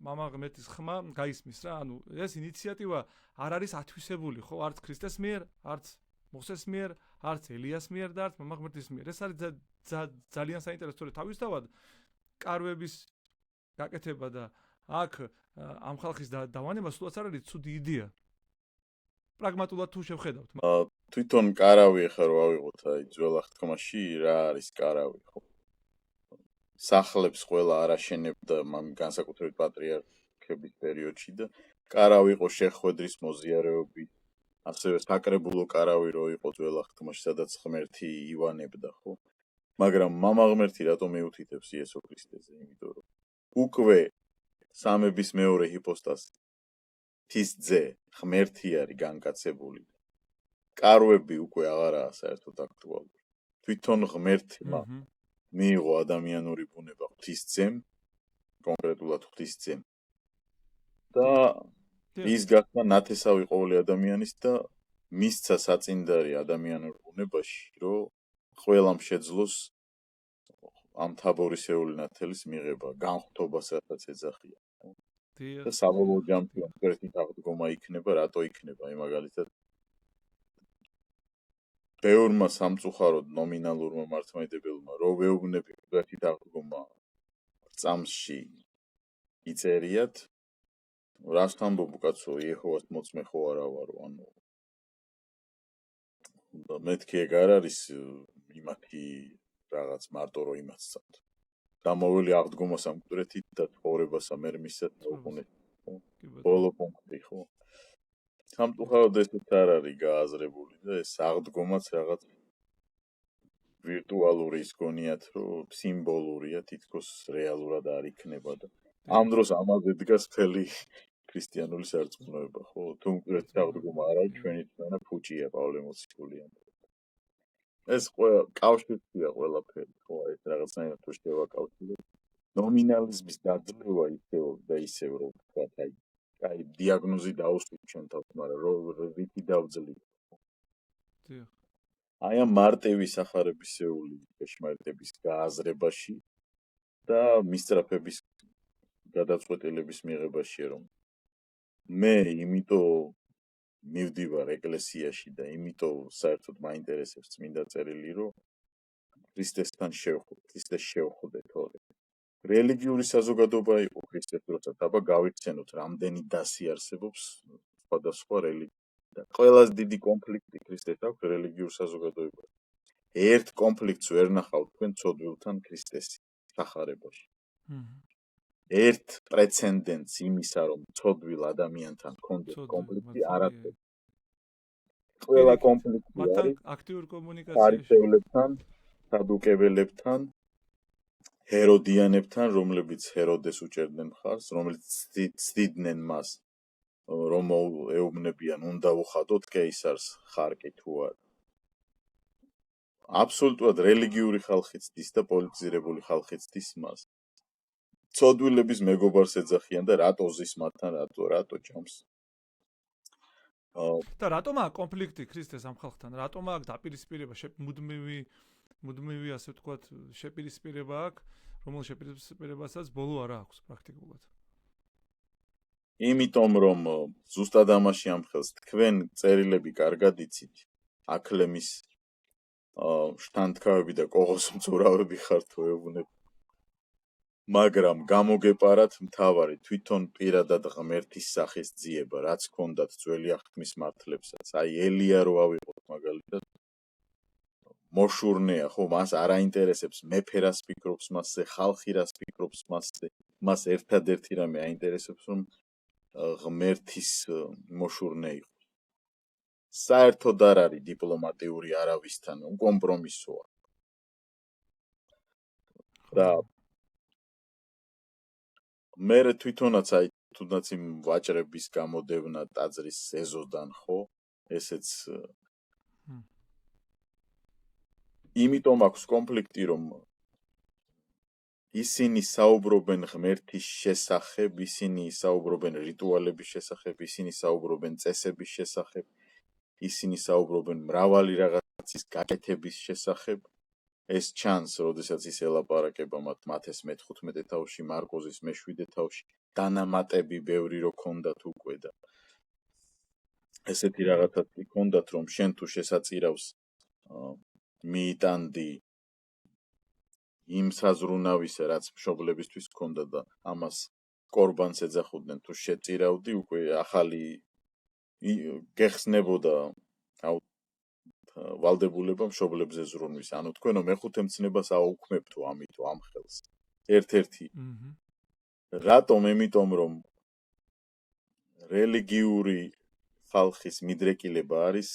A: მამა ღმერთის ხმა გაისმის რა ანუ ეს ინიციატივა არ არის ათვისებული ხო არც ქრისტეს მიერ არც მოსეს მიერ არც ელიას მიერ და არც მამა ღმერთის მიერ ეს არის ძალიან საინტერესო თორე თავისთავად კარვების გაკეთება და აქ ამ ხალხის დავანება სულაც არ არის ცუდი იდეა პრაგმატულად თუ შევხედავთ
B: თვითონ კარავი ახლა რო ავიღოთ აი ძველ აღთქმაში რა არის კარავი ხო სახლებს ყველა არაშენებდა მამ განსაკუთრებით პატრიარქების პერიოდში და კარავი იყო შეხვედრის მოზიარეობი ასევე საკრებულო კარავი რო იყო ძველ აღთქმაში სადაც ღმერთი ივანებდა ხო მაგრამ მამა ღმერთი რატომ მეუთითებს იესო ქრისტეზე იმიტომ რომ უკვე სამების მეორე ჰიპოსტაზი თის ძე ღმერთი არის განკაცებული კარვები უკვე აღარაა საერთოდ აქტუალური თვითონ ღმერთმა მიიღო ადამიანური ბუნება ღვთისძემ კონკრეტულად ღვთისძემ და ის გახდა ნათესავი ყოველი ადამიანის და მისცა საწინდარი ადამიანურ ბუნებაში რომ ყველამ შეძლოს ამ თაბორისეული ნათელის მიღება განხთობასაც ეძახიან და საბოლოო ჯამში კონკრეტით აღდგომა იქნება რატო იქნება აი მაგალითად ბევრმა სამწუხაროდ ნომინალურმა მართლმადიდებელმა რო ვეუბნები კონკრეტით აღდგომა წამსში იწერიათ რას ამბობ კაცო, იეჰოვას მოწმე ხო არა ვარო, ანუ მეთქი ეგ არ არის იმათი რაღაც მარტო რომ იმაცსავთ. დამოველი აღდგომას ამკვდრეთით და ცხოვრებასა მე მისცეთ დაუყუნეთ. ბოლო პუნქტი ხო? სამწუხაროდ ესეც არ არის გააზრებული და ეს აღდგომაც რაღაც ვირტუალური ის გონიათ, რომ სიმბოლურია, თითქოს რეალურად არ იქნება და ამ დროს ამაზე დგას მთელი ქრისტიანული სარწმუნოება, ხო? თუ მკვდრეთ აღდგომა არ არის, ჩვენი თვითონა ფუჭია პავლე მოციქულიან. ეს ყველა კავშირია ყველაფერი, ხო, ეს რაღაცნაირად თუ შევაკავშიროთ. ნომინალიზმის დაძლევა ისევ და ისევ რომ თქვა, აი დიაგნოზი დაუსვით ჩვენ თავს, მაგრამ რითი დავძლით.
A: დიახ.
B: აი ამ მარტივი სახარებისეული ჭეშმარიტების გააზრებაში და მისწრაფების გადაწყვეტილების მიღებაშია რომ მე იმიტომ მივდივარ ეკლესიაში და იმიტომ საერთოდ მაინტერესებს წმინდა წერილი რომ ქრისტესთან ქრისტეს შევხვდე თორე რელიგიური საზოგადოება იყო ქრისტეს დროსაც აბა გავიხსენოთ რამდენი დასი არსებობს სხვადასხვა რელიგია და ყველაზე დიდი კონფლიქტი ქრისტეს აქვს რელიგიურ საზოგადოებაში ერთ კონფლიქტს ვერ ნახავთ თქვენ ცოდვილთან ქრისტესი სახარებაში ერთ პრეცედენტს იმისა რომ ცოდვილ ადამიანთან კონდეს კონფლიქტი არ არის ყველა კონფლიქტი არის
A: აქტიურ კომუნიკაციაში
B: ფარისევლებთან სადუკეველებთან ჰეროდიანებთან რომლებიც ჰეროდეს უჭერდნენ მხარს რომლებიც ცდიდნენ მას რომ ეუბნებიან უნდა უხადოთ კეისარს ხარკი თუ არა აბსოლუტურად რელიგიური ხალხი ცდის და პოლიტიზირებული ხალხი ცდის მას ცოდვილების მეგობარს ეძახიან და რატო ზის მათთან რატო ჭამს
A: და რატომ აქვს კონფლიქტი ქრისტეს ამ ხალხთან რატომ აქვს დაპირისპირება მუდმივი ასე ვთქვათ შეპირისპირება აქვს რომელ შეპირისპირებასაც ბოლო არ აქვს პრაქტიკულად
B: იმიტომ რომ ზუსტად ამაში ამხელს თქვენ წერილები კარგად იცით აკლემის შთანთქავები და კოღოს მწურავები ხართ ეუბნებ მაგრამ გამოგეპარათ მთავარი თვითონ პირადად ღმერთის სახის ძიება რაც ჰქონდათ ძველი აღთქმის მართლებსაც აი ელია რო ავიღოთ მაგალითად მოშურნეა ხო მას არ აინტერესებს მეფე რას ფიქრობს მასზე ხალხი რას ფიქრობს მასზე მას ერთადერთი რამე აინტერესებს რომ ღმერთის მოშურნე იყოს საერთოდ არ არის დიპლომატიური არავისთან კომპრომისოა და მე თვითონაც აი თუნდაც იმ ვაჭრების გამოდევნა ტაძრის ეზოდან ხო ესეც იმიტომ აქვს კონფლიქტი რომ ისინი საუბრობენ ღმერთის შესახებ ისინი საუბრობენ რიტუალების შესახებ ისინი საუბრობენ წესების შესახებ ისინი საუბრობენ მრავალი რაღაცის გაკეთების შესახებ ეს ჩანს, როდესაც ის ელაპარაკება მათეს მე-15 თავში, მარკოზის მე-7 თავში, დანამატები ბევრი რო ქონდათ უკვე და ესეთი რაღაცაც ქონდათ, რომ შენ თუ შესაწირავს მიიტანდი იმ საზრუნავისა, რაც მშობლებისთვის ქონდა და ამას კორბანს ეძახოდნენ, თუ შეწირავდი, უკვე ახალი გეხსნებოდა ვალდებულება მშობლებზე ზრუნვის. ანუ თქვენო მე-5 მცნებას აუქმებთო ამითო ამ ხელს. ერთ-ერთი. რატომ? იმიტომ რომ რელიგიური ხალხის მიდრეკილება არის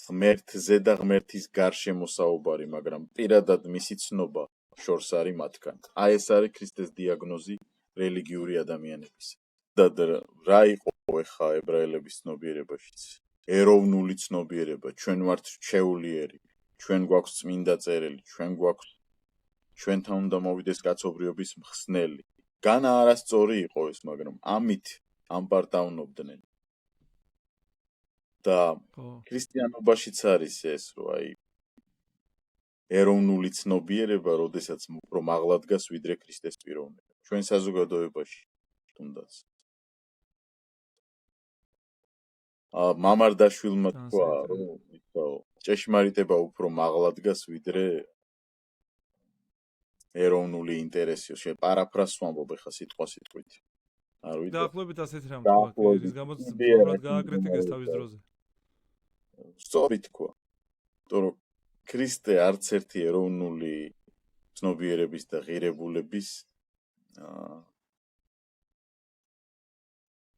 B: ღმერთზე და ღმერთის გარშემო საუბარი, მაგრამ პირადად მისი ცნობა შორს არის მათგან. აი ეს არის ქრისტეს დიაგნოზი რელიგიური ადამიანების. და რა იყო ეხა ებრაელების ცნობიერებაშიც? ეროვნული ცნობიერება, ჩვენ ვართ რჩეულიერი, ჩვენ გვაქვს წმინდა წერილი, ჩვენთან უნდა მოვიდეს კაცობრიობის მხსნელი. განა არასწორი იყო ეს, მაგრამ ამით ამპარტავნობდნენ. და ქრისტიანობაშიც არის ეს, რომ აი ეროვნული ცნობიერება, როდესაც უფრო მაღლა დგას ვიდრე ქრისტეს პიროვნება. ჩვენ საზოგადოებაში თუნდაც მამარდაშვილმა თქვა, რომ ჭეშმარიტება უფრო მაღლა დგას ვიდრე ეროვნული ინტერესი. პარაფრაზს ვამბობ ხა სიტყვა სიტყვით. არ ვიცი.
A: დაახლოებით ასეთ რამ თქვა, რის გამოც ბევრად გააკრიტიკეს თავის დროზე.
B: სწორი თქვა. იმიტომ რომ ქრისტე არც ერთი ეროვნული ცნობიერების და ღირებულების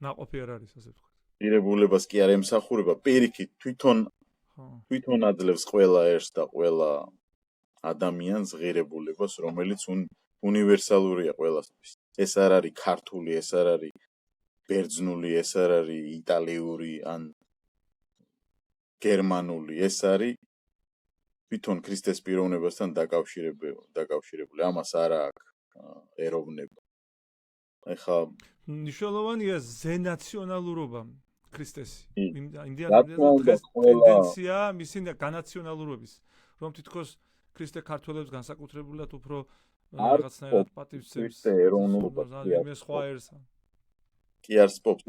A: ნაყოფი არ არის, ასე ვთქვათ.
B: ღირებულებას კი არ ემსახურება, პირიქით თვითონ აძლევს ყველა ერთს და ყველა ადამიანს ღირებულებას, რომელიც უნივერსალურია ყველასთვის. ეს არ არის ქართული, ეს არ არის ბერძნული, ეს არ არის იტალიური ან გერმანული, ეს არის თვითონ ქრისტეს პიროვნებასთან დაკავშირებული. ამას არ აქვს ეროვნება. ეხლა
A: მნიშვნელოვანია ზენაციონალურობა ქრისტესი.
B: რა თქმა უნდა,
A: ტენდენცია მისი განაციონალურობის, რომ თითქოს ქრისტე ქართველებს განსაკუთრებულად უფრო რაღაცნაირად პატივცემს. მე სხვა ერსა.
B: კი არ სპობს.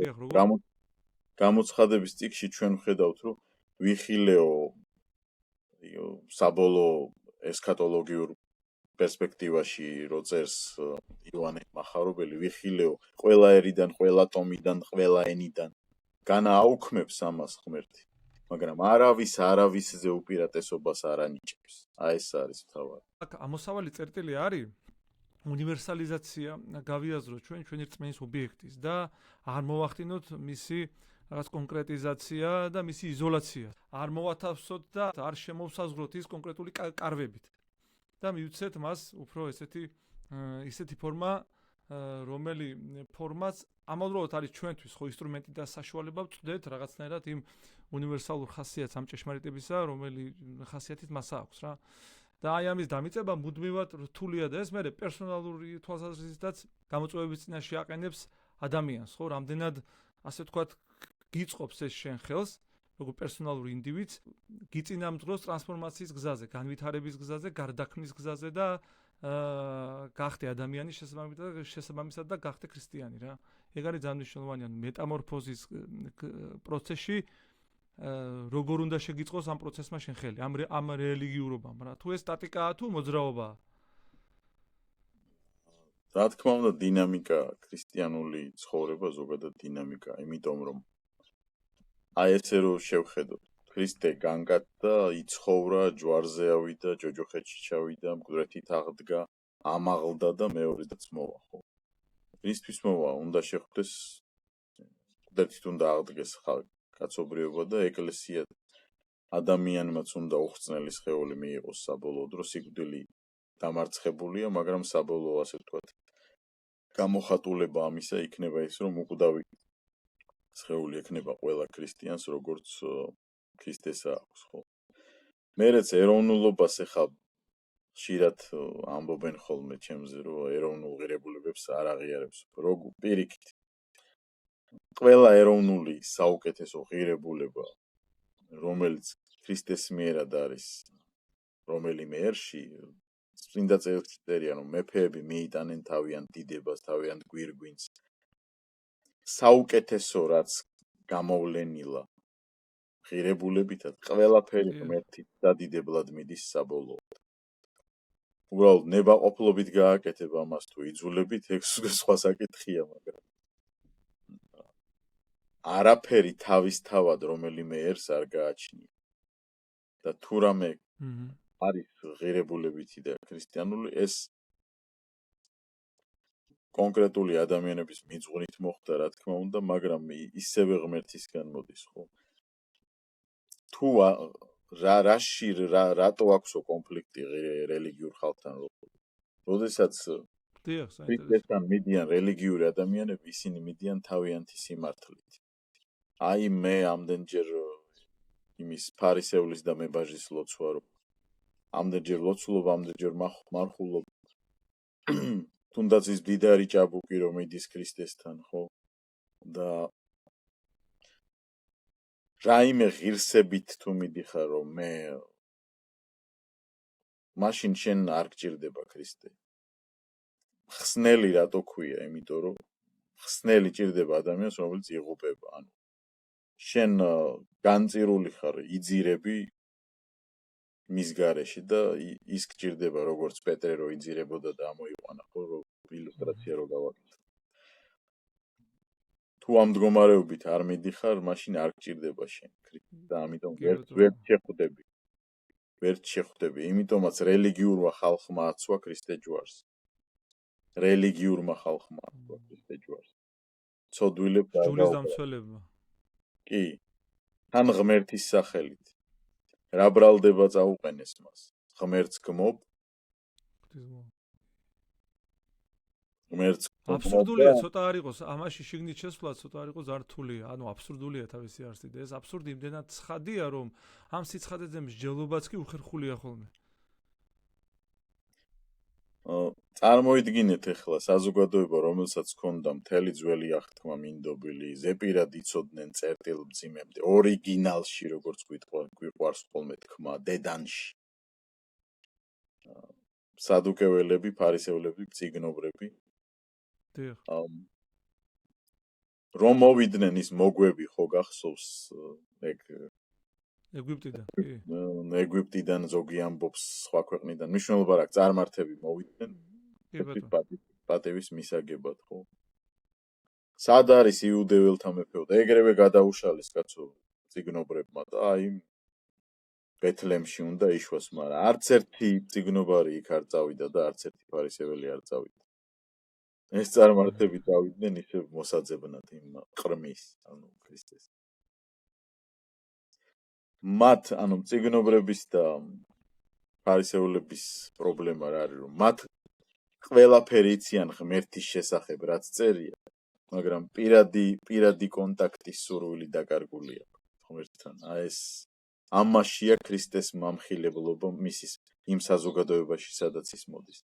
B: გამოცხადების წიგში ჩვენ ვხედავთ, რომ ვიხილეო საბოლოო ესქატოლოგიურ პერსპექტივაში როწერს ივანე მახარობელი ვიხილეო ყველა ერიდან, ყველა ტომიდან, ყველა ენიდან განა აუქმებს ამას ღმერთი, მაგრამ არავისზე უპირატესობას არ ანიჭებს. აი ეს არის თავად.
A: ამოსავალი წერტილი არის უნივერსალიზაცია გავიაზროთ ჩვენი რწმენის ობიექტის და არ მოვახდინოთ მისი რაღაც კონკრეტიზაცია და მისი იზოლაცია. არ მოვათავსოთ და არ შემოვსაზღვროთ ის კონკრეტული კარვებით. და მივცეთ მას უფრო ისეთი ფორმა, რომელი ფორმაც ამავდროულად არის ჩვენთვის ხო ინსტრუმენტი და საშუალება ვწვდეთ რაღაცნაირად იმ უნივერსალურ ხასიათს ამ ჭეშმარიტებისა, რომელი ხასიათით მას აქვს რა. და აი ამის დამიწება მუდმივად რთულია და ეს მე პერსონალური თვალსაზრისითაც გამოწვევების წინაშე აყენებს ადამიანს, ხო, რამდენად ასე ვთქვათ გიწყობს ეს შენ ხელს, როგორ პერსონალური ინდივიდს გიწინამძღვროს ტრანსფორმაციის გზაზე, განვითარების გზაზე, გარდაქმნის გზაზე და გახდე ადამიანი შესაბამისად და გახდე ქრისტიანი რა. ეგ არის ძალიან მნიშვნელოვანი, ანუ მეტამორფოზის პროცესში როგორ უნდა შეგიწყოს ამ პროცესმა შენ ხელი, ამ რელიგიურობამ რა. თუ ეს სტატიკაა თუ მოძრაობაა.
B: რა თქმა უნდა, დინამიკა ქრისტიანული ცხოვრება ზოგადად დინამიკა, იმიტომ რომ აი ესე რომ შევხედოთ, ქრისტე განგადდა, იცხოვრა, ჯვარზე ავიდა, ჯოჯოხეთში ჩავიდა, მკვდრეთით აღდგა, ამაღლდა და მეორედაც მოვა, ხო? რისთვის მოვა? უნდა შეხვდეს, მკვდრეთით უნდა აღდგეს კაცობრიობა და ეკლესია ადამიანმაც უნდა უხრწნელი სხეული მიიღოს საბოლოო დროს, სიკვდილი დამარცხებულია, მაგრამ საბოლოო ასე ვთქვათ, გამოხატულება ამისა იქნება ის, რომ უკვდავი სხეული ექნება ყველა ქრისტიანს, როგორც ქრისტეს აქვს, ხო? მერეც ეროვნულობას ეხა ხშირად ამბობენ ხოლმე ჩემზე, რომ ეროვნულ ღირებულებებს არ აღიარებს. როგორ პირიქით. ყველა ეროვნული საუკეთესო ღირებულება, რომელიც ქრისტეს მიერად არის, რომელიმე ერში, წმინდა წერია, რომ მეფეები მიიტანენ თავიანთ დიდებას, თავიანთ გვირგვინს. საუკეთესო რაც გამოვლენილა ღირებულებითად ყველაფერი ღმერთით დადიდებლად მიდის საბოლოოდ. უბრალოდ ნებაყოფლობით გააკეთებ ამას თუ იძულებით, ეგ სხვა საკითხია, მაგრამ არაფერი თავისთავად რომელიმე ერს არ გააჩნია. და თუ რამე არის ღირებულებითი და ქრისტიანული, ეს კონკრეტული ადამიანების მიწღვნით მოხდა, რა თქმა უნდა, მაგრამ ისევე ღმერთისგან მოდის, ხო? თუ რატო აქვსო კონფლიქტი რელიგიურ ხალხთან, როდესაც ქრისტესთან მიდიან რელიგიური ადამიანები, ისინი მიდიან თავიანთი სიმართლით. აი მე ამდენჯერ იმის ფარისევლის და მებაჟის ლოცვა, რომ ამდენჯერ ლოცულობ, ამდენჯერ მარხულობ. თუნდაც ის დიდარი ჭაბუკი რომ მიდის ქრისტესთან, ხო? და რაიმე ღირსებით თუ მიდიხარ, რომ მე მაშინ შენ არ გჭირდება ქრისტე. ხსნელი რატო ქვია? იმიტომ რომ ხსნელი ჭირდება ადამიანს, რომელიც იღუპება. ანუ შენ განწირული ხარ, იძირები მის გარეშე და ის გჭირდება, როგორც პეტრე რო იძირებოდა და ამოიყვანა, ხო, რომ ილუსტრაცია რო გავაკეთო. თუ ამ მდგომარეობით არ მიდიხარ, მაშინ არ გჭირდება შენ და ამიტომ ვერ შეხვდები. ვერ შეხვდები. იმიტომაც რელიგიურმა ხალხმა აცვა ქრისტე ჯვარს. რელიგიურმა ხალხმა აცვა ქრისტე ჯვარს. ცოდვილებს არ
A: ჯულის დამცველებმა.
B: კი. თან ღმერთის სახელით. რა ბრალდება წაუყენეს მას. ღმერთს გმობ. ღმერთს
A: აბსურდულია ცოტა არ იყოს, ამაში შიგნით შესვლა ცოტა არ იყოს ზართულია. ანუ აბსურდულია თავისი არსით. ეს აბსურდი იმდენად ცხადია, რომ ამ სიცხადეზე მსჯელობაც კი უხერხულია ხოლმე.
B: წარმოიდგინეთ ახლა საზოგადოება, რომელსაც ჰქონდა მთელი ძველი აღთქმა მინდობილი, ზეპირად იცოდნენ წერტილმძიმემდე, ორიგინალში, როგორც გვიყვარს ხოლმე თქმა, დედანში. სადუკეველები, ფარისევლები, წიგნობრები.
A: დიახ.
B: რომ მოვიდნენ ის მოგვები ხო გახსოვს ეგ
A: ეგვიპტიდან, კი.
B: ეგვიპტიდან ზოგი ამბობს სხვა ქვეყნიდან. მნიშვნელობა რა, წარმართები მოვიდნენ.
A: კი ბატონო.
B: პატევის მისაგებად, ხო? სად არის იუდეველთა მეფეო და ეგრევე გადაუშალეს კაცო წიგნობრებმა და აი ბეთლემში უნდა იშვას, მაგრამ არც ერთი წიგნობარი იქ არ წავიდა და არც ერთი ფარისეველი არ წავიდა. ეს წარმართები წავიდნენ ისე მოსაძებნად იმ ყრმის, ანუ ქრისტეს. მათ, ანუ წიგნობრების და ფარისევლების პრობლემა რა არის, რომ მათ ყველაფერი იციან ღმერთის შესახებ, რაც წერია, მაგრამ პირადი კონტაქტის სურვილი დაკარგული აქვს ღმერთთან. აი ეს ამაშია ქრისტეს მამხილებლობა მისის იმ საზოგადოებაში, სადაც ის მოდის.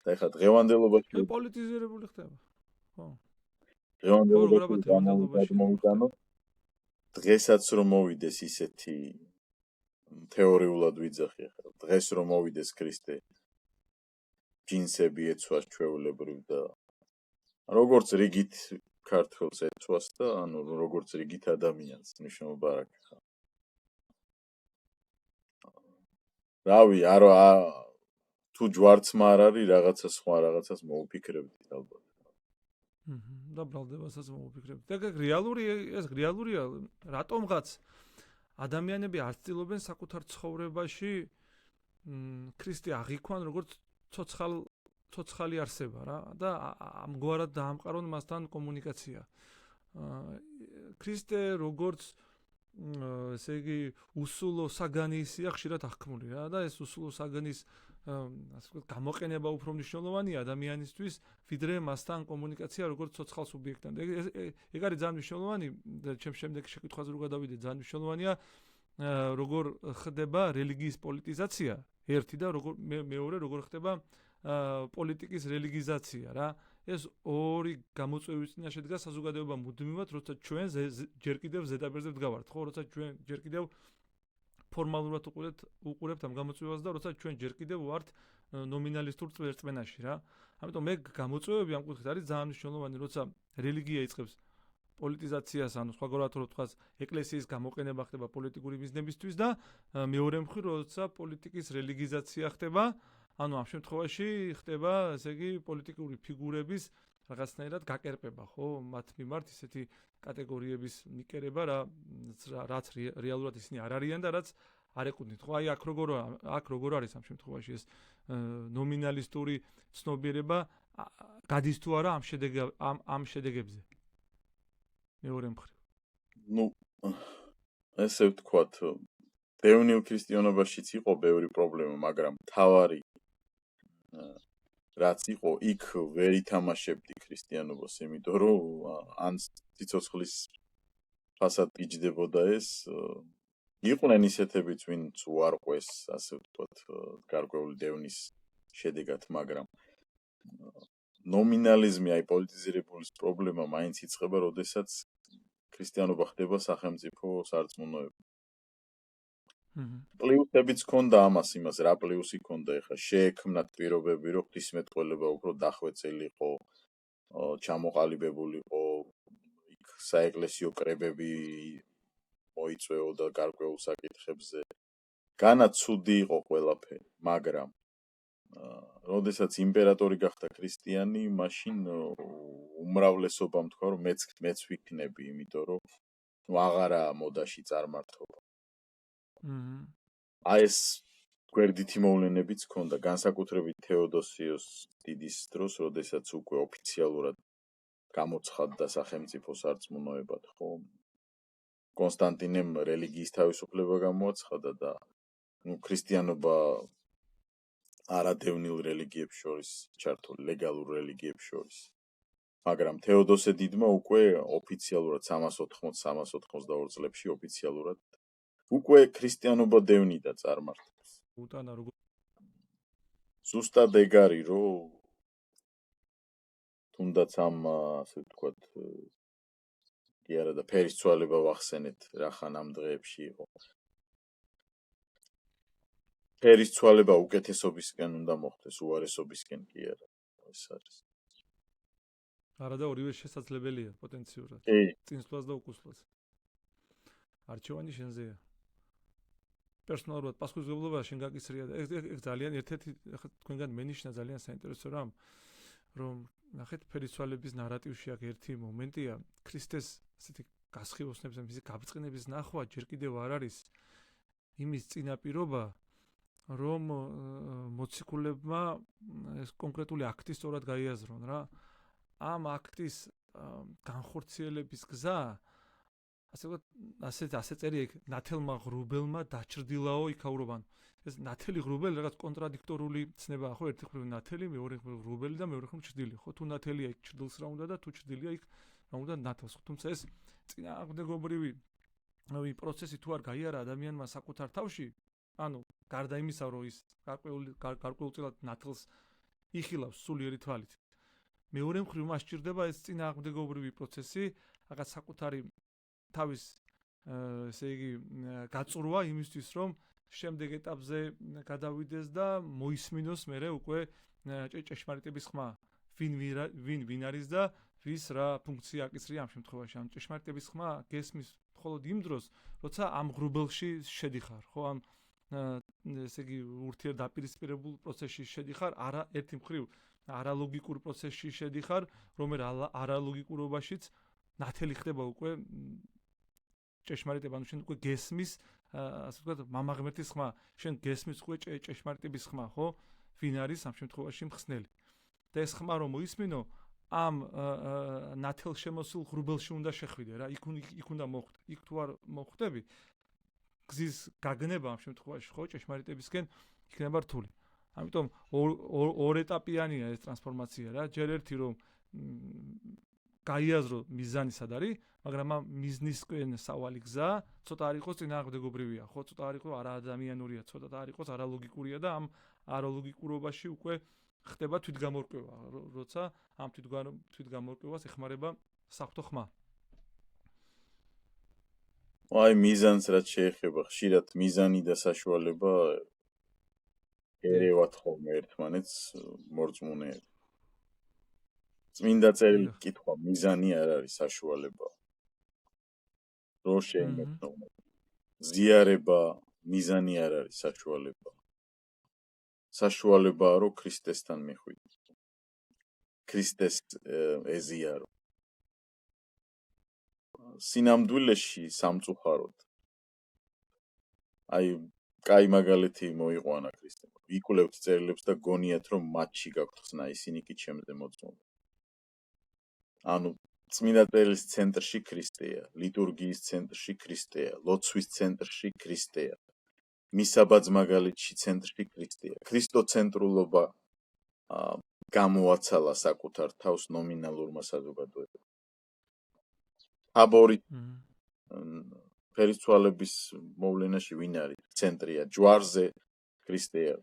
B: და ეხლა დღევანდელობაში
A: პოლიტიზირებული ხდება. ხო.
B: დღევანდელობაში მოვიტანოთ. დღესაც რომ მოვიდეს ისეთი თეორიულად ვიძახი ახლა. დღეს რომ მოვიდეს ქრისტე ჯინსები ეცვას ჩვეულებრივ და როგორც რიგით ქართველს ეცვას და ანუ როგორც რიგით ადამიანს ნიშნობა არ აქვს. რავი, არა თუ ჯვარცმა არ არის რაღაცა სხვა რაღაცას მოუფიქრებდით ალბათ.
A: და ბრალდებასაც მოუფიქრებდით. ეგ რეალურია, რატომღაც ადამიანები არ ცდილობენ საკუთარ ცხოვრებაში ქრისტე აღიქვან როგორც ცოცხალი არსება რა და ამგვარად დაამყარონ მასთან კომუნიკაცია. ქრისტე როგორც ესე იგი უსულო საგანისია ხშირად აღქმული რა და ეს უსულო საგანის ასე ვთქვათ გამოყენება უფრო მნიშვნელოვანია ადამიანისთვის ვიდრე მასთან კომუნიკაცია როგორც ცოცხალ სუბიექტთან. ეგ არის ძალიან მნიშვნელოვანი და ჩემს შემდეგ შეკითხვაზე რო გადავიდე ძალიან მნიშვნელოვანია როგორ ხდება რელიგიის პოლიტიზაცია ერთი და მეორე როგორ ხდება პოლიტიკის რელიგიზაცია რა. ეს ორი გამოწვევის წინაშე დგას საზოგადოება მუდმივად, როცა ჩვენ ჯერ კიდევ ზედაპირზე ვდგავართ, ხო, როცა ჩვენ ჯერ კიდევ ფორმალურად უყურებთ ამ გამოწვევას და როცა ჩვენ ჯერ კიდევ ვართ ნომინალისტურ წვერწმენაში რა. ამიტომ მე გამოწვევები ამ კუთხით არის ძალიან მნიშვნელოვანი, როცა რელიგია იწყებს პოლიტიზაციას, ანუ სხვაგვარად რო ვთქვათ, ეკლესიის გამოყენება ხდება პოლიტიკური მიზნებისთვის და მეორე მხრივ, როცა პოლიტიკის რელიგიზაცია ხდება, ანუ ამ შემთხვევაში ხდება, ესე იგი, პოლიტიკური ფიგურების რაღაცნაირად გაკერპება, ხო, მათ მიმართ ისეთი კატეგორიების ნიკერება, რაც რეალურად ისინი არ არიან და რაც არ ეკუთვნით, ხო, აი აქ როგორ არის ამ შემთხვევაში ეს ნომინალისტური ცნობიერება გადის თუ არა ამ შედეგებზე. მეორე მხრივ.
B: ნუ ესე ვთქვათ, დევნილ ქრისტიანობაშიც იყო ბევრი პრობლემა, მაგრამ თავარი რაც იყო, იქ ვერ ითამაშებდი ქრისტიანობას, იმიტომ რომ ან ციცოცხლის ფასად იჯდებოდა ეს, იყვნენ ისეთებიც, ვინც უარყვეს, ასე ვთქვათ, გარკვეული დევნის შედეგად, მაგრამ ნომინალიზმი, აი პოლიტიზირებულის პრობლემა მაინც იწყება, როდესაც ქრისტიანობა ხდება სახელმწიფო სარწმუნოება. პლიუსებიც ჰქონდა იმას რა პლიუსი ჰქონდა ეხლა შეექმნათ პირობები რომ ღვთისმეტყველება უფრო დახვეწილიყო, ჩამოყალიბებულიყო, იქ საეკლესიო კრებები მოიწვეოდა გარკვეულ საკითხებზე. განაც ცუდი იყო ყველაფერი, მაგრამ როდესაც იმპერატორი გახდა ქრისტიანი, მაშინ უმრავლესობამ თქვა, რომ მეც ვიქნები, იმიტომ რომ აღარა მოდაში წარმართობა. აი ეს გვერდითი მოვლენებიც ჰქონდა, განსაკუთრებით თეოდოსიოს დიდის დროს, როდესაც უკვე ოფიციალურად გამოცხადდა სახელმწიფო სარწმუნოებად, ხო? კონსტანტინემ რელიგიის თავისუფლება გამოაცხადა და ქრისტიანობა არადევნილ რელიგიებს შორის ჩართული, ლეგალურ რელიგიებს შორის. მაგრამ თეოდოსე დიდმა უკვე ოფიციალურად 380-382 წლებში ოფიციალურად უკვე ქრისტიანობა დევნიდა წარმართებს.
A: უტანა როგორ
B: ზუსტად ეგარი, რომ თუნდაც ამ ასე ვთქვათ კი არა და ფერის ცვალება ვახსენეთ, რახან ამ დღეებში იყო. ფერის ცვალება უკეთესობისკენ უნდა მოხდეს, უარესობისკენ კი არა. ეს არის.
A: არა და ორივე შესაძლებელია პოტენციურად.
B: კი.
A: წინსვლას და უკუსვლას. არჩევანი შენზეა. პერსონალურად პასუხისმგებლობა შენ გაკისრია და ეს ძალიან ერთ-ერთი თქვენგან მენიშნა ძალიან საინტერესო რამ, რომ ნახეთ ფერისცვალების ნარატივში აქ ერთი მომენტია, ქრისტეს ასეთი გასხივოსნების, მისი გაბრწყინების ნახვა ჯერ კიდევ არ არის იმის წინაპირობა, რომ მოციქულებმა ეს კონკრეტული აქტი სწორად გაიაზრონ რა. ამ აქტის განხორციელების გზა ასე წერია იქ ნათელმა ღრუბელმა დაჭრდილაო იქაურობან. ეს ნათელი ღრუბელი რაღაც კონტრადიქტორული ცნებაა, ხო? ერთი მხრივ ნათელი, მეორე მხრივ ღრუბელი და მეორე მხრივ ჭრდილი, ხო? თუ ნათელია იქ ჭრდილს რა უნდა და თუ ჭრდილია იქ რა უნდა ნათელს. თუმცა ეს წინააღმდეგობრივი პროცესი თუ არ გაიარა ადამიანმა საკუთარ თავში, ანუ გარდა იმისა, რომ ის გარკვეულწილად ნათელს იხილავს სულიერი თვალით. მეორე მხრივ მას ჭირდება ეს წინააღმდეგობრივი პროცესი, რაღაც საკუთარი თავის ესე იგი გაწურვა იმისთვის, რომ შემდეგ ეტაპზე გადავიდეს და მოისმინოს მერე უკვე ჭეშმარიტების ხმა. ვინ არის და ვის რა ფუნქცია აკისრია ამ შემთხვევაში. ამ ჭეშმარიტების ხმა გესმის მხოლოდ იმ დროს, როცა ამ ღრუბელში შედიხარ, ხო? ამ ესე იგი ურთიერთდაპირისპირებულ პროცესში შედიხარ, არა ერთი მხრივ არალოგიკურ პროცესში შედიხარ, რომელიც არალოგიკურობაშიც ნათელი ხდება უკვე ჭეშმარიტება, ანუ შენ უკვე გესმის, ასე ვთქვათ, მამაღმერთის ხმა, შენ გესმის უკვე ჭეშმარიტების ხმა, ხო? ვინ არის ამ შემთხვევაში მხსნელი. და ეს ხმა რომ მოისმინო, ამ ნათელშემოსულ ღრუბელში უნდა შეხვიდე რა, იქ უნდა მოხვდე. იქ თუ არ მოხვდები, გზის გაგნება ამ შემთხვევაში, ხო, ჭეშმარიტებისკენ იქნება რთული. ამიტომ ორ ეტაპიანია ეს ტრანსფორმაცია რა, ჯერ ერთი რომ გაიაზრო მიზანი სად არის, მაგრამ ამ მიზნისკენ სავალი გზა ცოტა არ იყოს წინააღმდეგობრივია, ხო, ცოტა არ იყოს არაადამიანურია, ცოტა არ იყოს არალოგიკურია და ამ არალოგიკურობაში უკვე ხდება თვითგამორკვევა, როცა ამ თვითგამორკვევას ეხმარება საღვთო ხმა.
B: აი მიზანს რაც შეეხება, ხშირად მიზანი და საშუალება ერევათ ხოლმე ერთმანეთს მორწმუნეებს. წმინდა წერილი კითხვა, მიზანი არ არის საშუალება. რო შეიმეცნო. ზიარება მიზანი არ არის საშუალება. საშუალებაა რომ ქრისტესთან მიხვიდე. ქრისტეს ეზიარო. სინამდვილეში სამწუხაროდ. აი კაი მაგალითი მოიყვანა ქრისტემ. იკვლევთ წერილებს და გონიათ რომ მათში გაქვთ ხსნა, ისინი კი ჩემზე მოწმობენ. ანუ წმინდა წერილის ცენტრში ქრისტეა, ლიტურგიის ცენტრში ქრისტეა, ლოცვის ცენტრში ქრისტეა. მისაბაძ მაგალითში ცენტრში ქრისტეა. ქრისტოცენტრულობა გამოაცალა საკუთარ თავს ნომინალურმა საზოგადოებამ. აბორი ფერისცვალების მოვლენაში ვინ არის? ცენტრია, ჯვარზე ქრისტეა.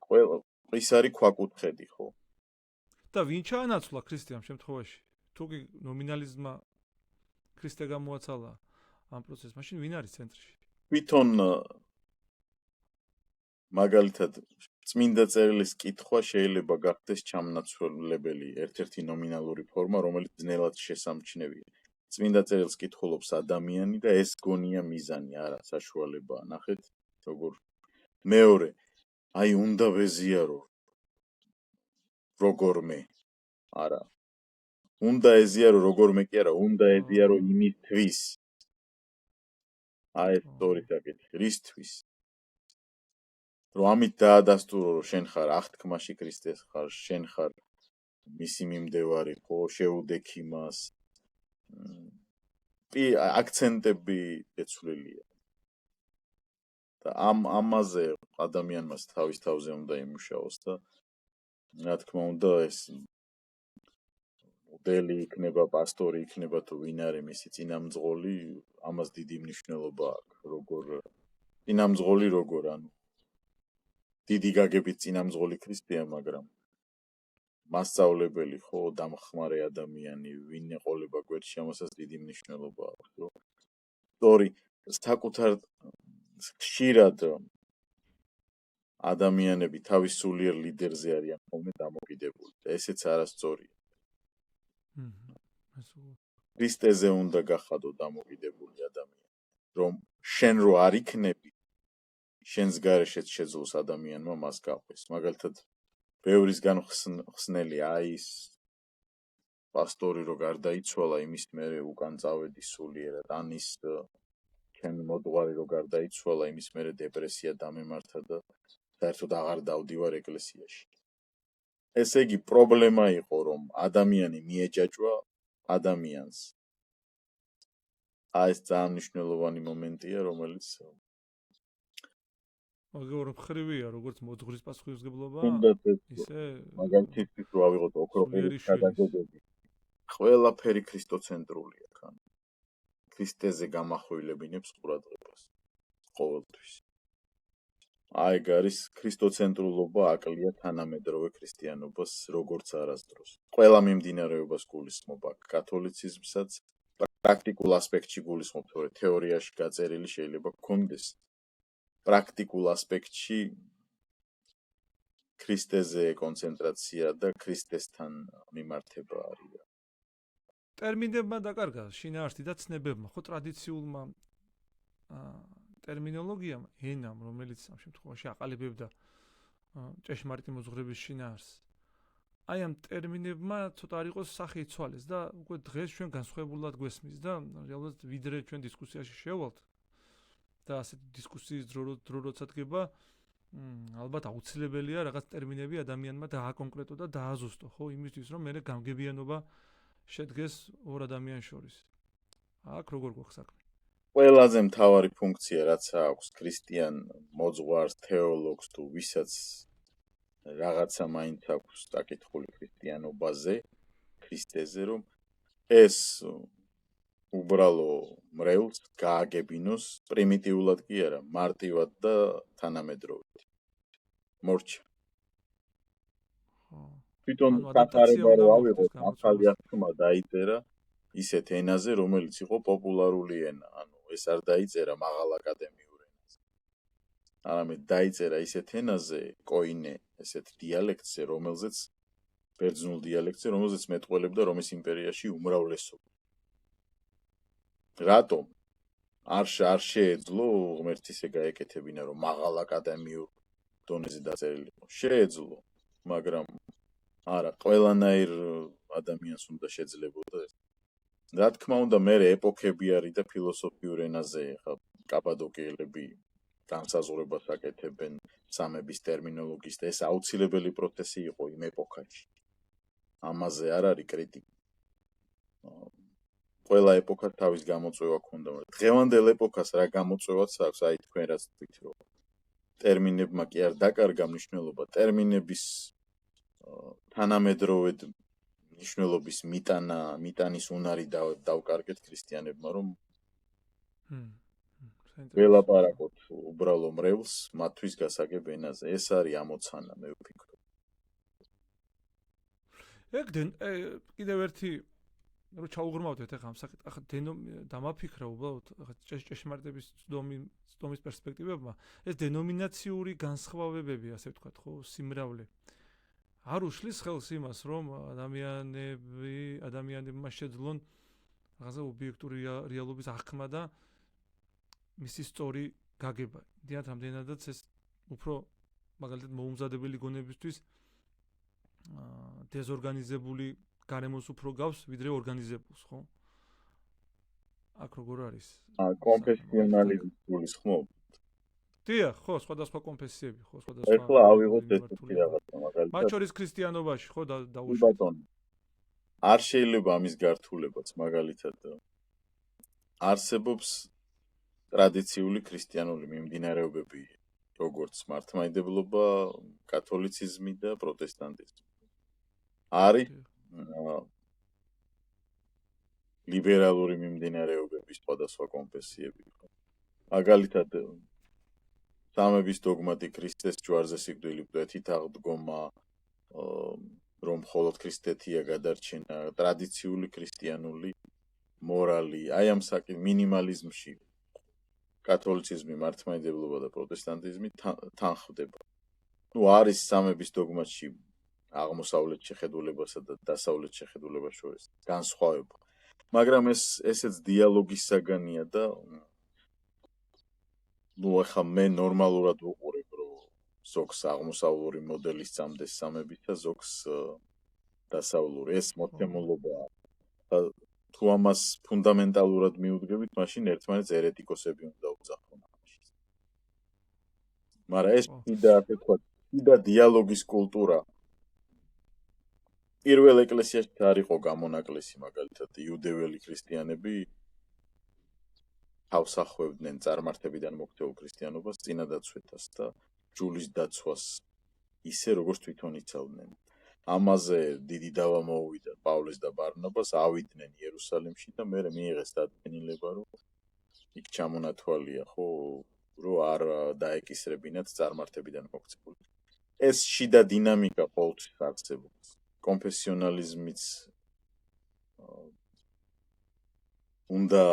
B: ყველა ის არის ქვაკუთხედი, ხო?
A: და ვინ ჩაანაცვლა ქრისტე ამ შემთხვევაში? თუ კი ნომინალიზმმა ქრისტე გამოაცალა ამ პროცესს, მაშინ ვინ არის ცენტრში?
B: თვითონ მაგალითად წმინდა წერილის კითხვა შეიძლება გახდეს ჩამნაცვლებელი ერთ-ერთი ნომინალური ფორმა, რომელიც ძნელად შესამჩნევია. წმინდა წერილს კითხულობს ადამიანი და ეს გონია მიზანი, არა საშუალებაა. ნახეთ, როგორ მეორე, აი უნდა ვეზიარო. როგორმე. არა. უნდა ეზიარო როგორმე კი არა, უნდა ეზიარო იმისთვის. აი ეს სწორი საკითხი, რისთვის? რომ ამით დაადასტურო, რომ შენ ხარ აღთქმაში ქრისტეს ხარ, შენ ხარ მისი მიმდევარი, ხო, შეუდექი მას. აქცენტები ეცვლილია. და ამაზე ადამიანმა თავის თავზე უნდა იმუშაოს და რა თქმა უნდა ეს მოდელი იქნება, პასტორი იქნება თუ ვინ არის მისი წინამძღოლი, ამას დიდი მნიშვნელობა აქვს. როგორ წინამძღოლი როგორ, ანუ დიდი გაგებით წინამძღოლი ქრისტეა, მაგრამ მასწავლებელი ხო, დამხმარე ადამიანი, ვინ ეყოლება გვერდში, ამასაც დიდი მნიშვნელობა აქვს, რომ სწორი საკუთარ ხშირად ადამიანები თავის სულიერ ლიდერზე არიან ხოლმე დამოკიდებული და ესეც არასწორია. ქრისტეზე უნდა გახადო დამოკიდებული ადამიანი, რომ შენ რო არ იქნები, შენს გარეშეც შეძლოს ადამიანმა მას გაყვეს. მაგალითად, ბევრისგან ხსნელი აი ის პასტორი რო გარდაიცვალა, იმის მერე უკან წავედი სულიერად, ან ის ჩემი მოძღვარი რო გარდაიცვალა, იმის მერე დეპრესია დამემართა და საერთოდ აღარ დავდივარ ეკლესიაში. ესე იგი, პრობლემა იყო, რომ ადამიანი მიეჯაჭვა ადამიანს. აი ეს ძალიან მნიშვნელოვანი მომენტია, რომელიც
A: მაგრამ ხრივია, როგორც მოძღვრის პასუხისმგებლობა, ისე
B: მაგალითად რო ავიღოთ ოქროპერის პედაგოგები. ყველაფერი ქრისტოცენტრულია, ხან. ქრისტეზე გამახვილებინებს ყურადღებას ყოველთვის. აი არის ქრისტოცენტრულობა აკლია თანამედროვე ქრისტიანობას როგორც არასდროს. ყველა მიმდინარეობას გულისხმობა კათოლიციზმსაც, პრაქტიკულ ასპექტში გულისხმობ, თორე თეორიაში გაწერილი შეიძლება გქონდეს. პრაქტიკულ ასპექტში ქრისტეზე კონცენტრაცია და ქრისტესთან მიმართება არის.
A: ტერმინებმა დაკარგა შინაარსი და ცნებებმა, ხო ტრადიციულმა ტერმინოლოგიამ, ენამ, რომელიც ამ შემთხვევაში აყალიბებდა ჭეშმარიტი მოძღვრების შინაარსს. აი ამ ტერმინებმა ცოტა არ იყოს სახე იცვალეს და უკვე დღეს ჩვენ განსხვავებულად გვესმის და რეალურად ვიდრე ჩვენ დისკუსიაში შევალთ და ასეთ დისკუსიის დრო როცა დგება, ალბათ აუცილებელია რაღაც ტერმინები ადამიანმა დააკონკრეტო და დააზუსტო, ხო, იმისთვის რომ მე გამგებიანობა შედგეს ორ ადამიანს შორის. აქ როგორ გვაქვს საქმე?
B: ყველაზე მთავარი ფუნქცია, რაც აქვს ქრისტიან მოძღვარს, თეოლოგს თუ ვისაც რაღაცა მაინც აქვს საკითხული ქრისტიანობაზე, ქრისტეზე, რომ ეს უბრალო მრევლს გააგებინოს პრიმიტიულად კი არა, მარტივად და თანამედროვედ. მორჩა. თვითონ საფარება რო ავიღოთ, ახალი აღთქმა დაიწერა ისეთ ენაზე, რომელიც იყო პოპულარული ენა, ანუ ეს არ დაიწერა მაღალ აკადემიურ ენაზე. არამედ დაიწერა ისეთ ენაზე, კოინე, ესეთ დიალექტზე, რომელზეც ბერძნულ დიალექტზე, რომელზეც მეტყველებდა რომის იმპერიაში უმრავლესობა. რატომ? არ შეეძლო ღმერთის ეგ გაეკეთებინა, რომ მაღალ აკადემიურ დონეზე დაწერილიყო. შეეძლო, მაგრამ არა, ყველანაირ ადამიანს უნდა შეძლებოდა ეს. რა თქმა უნდა, მე ეპოქები არის და ფილოსოფიურ ენაზე ხა კაპადოკიელები განსაზღვრებას აკეთებენ სამების ტერმინოლოგიის და ეს აუცილებელი პროცესი იყო იმ ეპოქაში. ამაზე არ არის კრიტიკა. ყველა ეპოქა თავის გამოწვევა ჰქონდა. დღევანდელ ეპოქას რა გამოწვევაც აქვს, აი თქვენ რაც თქვით, რომ ტერმინებმა კი არ დაკარგა მნიშვნელობა, ტერმინების თანამედროვედ მნიშვნელობის მიტანის უნარი დავკარგეთ ქრისტიანებმა, რომ ველაპარაკოთ უბრალო მრევლს მათთვის გასაგებ ენაზე. ეს არის ამოცანა, მე ვფიქრობ.
A: ეგ კიდევ ერთი რო ჩაუღრმავდეთ ახლა ამ საკითხს, ახლა დამაფიქრა უბრალოდ ჭეშმარიტების ცდომის პერსპექტივებმა, ეს დენომინაციური განსხვავებები, ასე ვთქვათ, ხო, სიმრავლე. არ უშლის ხელს იმას, რომ ადამიანებმა შეძლონ რაღაცა ობიექტური რეალობის აღქმა და მისი სწორი გაგება. დიახ, რამდენადაც ეს უფრო მაგალითად მოუმზადებელი გონებისთვის დეზორგანიზებული გარემოს უფრო გავს, ვიდრე ორგანიზებულს, ხო? აქ როგორ არის?
B: კონფესიონალიზმის გულისხმობ.
A: დიახ, ხო, სხვადასხვა კონფესიები, ხო, სხვადასხვა
B: ეხლა ავიღოთ ესეთი რაღაცა, მაგალითად.
A: მათ შორის ქრისტიანობაში, ხო, დაუშვით.
B: ბატონო. არ შეიძლება ამის გართულებაც, მაგალითად არსებობს ტრადიციული ქრისტიანული მიმდინარეობები, როგორც მართლმადიდებლობა, კათოლიციზმი და პროტესტანტიზმი. არის ლიბერალური მიმდინარეობები, სხვადასხვა კონფესიები. მაგალითად სამების დოგმატი ქრისტეს ჯვარზე სიკვდილი მკვეთით აღდგომა, რომ მხოლოდ ქრისტეთია გადარჩენა, ტრადიციული ქრისტიანული მორალი, აი ამ მინიმალიზმში კათოლიციზმი, მართლმადიდებლობა და პროტესტანტიზმი თანხმდება. არის სამების დოგმატში აღმოსავლეთ შეხედულებასა და დასავლეთ შეხედულებას შორის განსხვავება. მაგრამ ესეც დიალოგის საგანია და ახლა მე ნორმალურად ვუყურებ, რომ ზოგს აღმოსავლური მოდელი სწამდეს სამების და ზოგს დასავლური. ეს მოცემულობაა. თუ ამას ფუნდამენტალურად მიუდგებით, მაშინ ერთმანეთს ერეტიკოსები უნდა უძახონ. მაგრამ ეს და დიალოგის კულტურა პირველ ეკლესიაში არ იყო გამონაკლისი, მაგალითად იუდეველი ქრისტიანები თავს ახვევდნენ წარმართებიდან მოქცეულ ქრისტიანობას წინადაცვეთას და ჯულის დაცვას ისე როგორც თვითონ იცავდნენ. ამაზე დიდი დავა მოუვიდა პავლეს და ბარნაბას, ავიდნენ იერუსალიმში და მერე მიიღეს დადგენილება, რომ იქ ჩამონათვალია, ხო, რომ არ დაეკისრებინათ წარმართებიდან მოქცეული. ეს შიდა დინამიკა ყოველთვის არსებობს. კონფესიონალიზმიც უნდა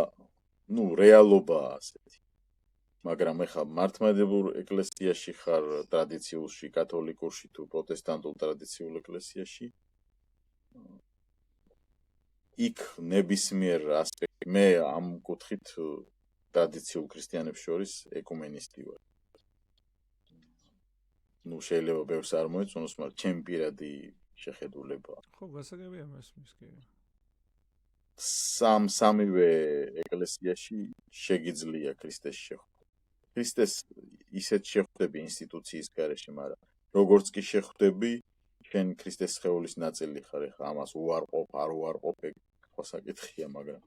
B: რეალობაა ასეთი. მაგრამ ეხლა მართლმადიდებლურ ეკლესიაში ხარ, ტრადიციულში, კათოლიკურში თუ პროტესტანტულ ტრადიციულ ეკლესიაში, იქ ნებისმიერ ასპექტი მე ამ კუთხით ტრადიციულ ქრისტიანებს შორის ეკუმენისტი ვარ. შეიძლება ბევრს არ მოეწონოს, მაგრამ ჩემი პირადი შეხედულება.
A: ხო, გასაგებია მესმის კი.
B: სამივე ეკლესიაში შეგიძლია ქრისტეს შეხვდება. ქრისტეს ისეთ შეხვდები ინსტიტუციის გარეშე, მაგრამ როგორც კი შეხვდები, შენ ქრისტეს სხეულის ნაწილი ხარ, ხა ამას უარყოფ, არ უარყოფ, ხო საკითხია, მაგრამ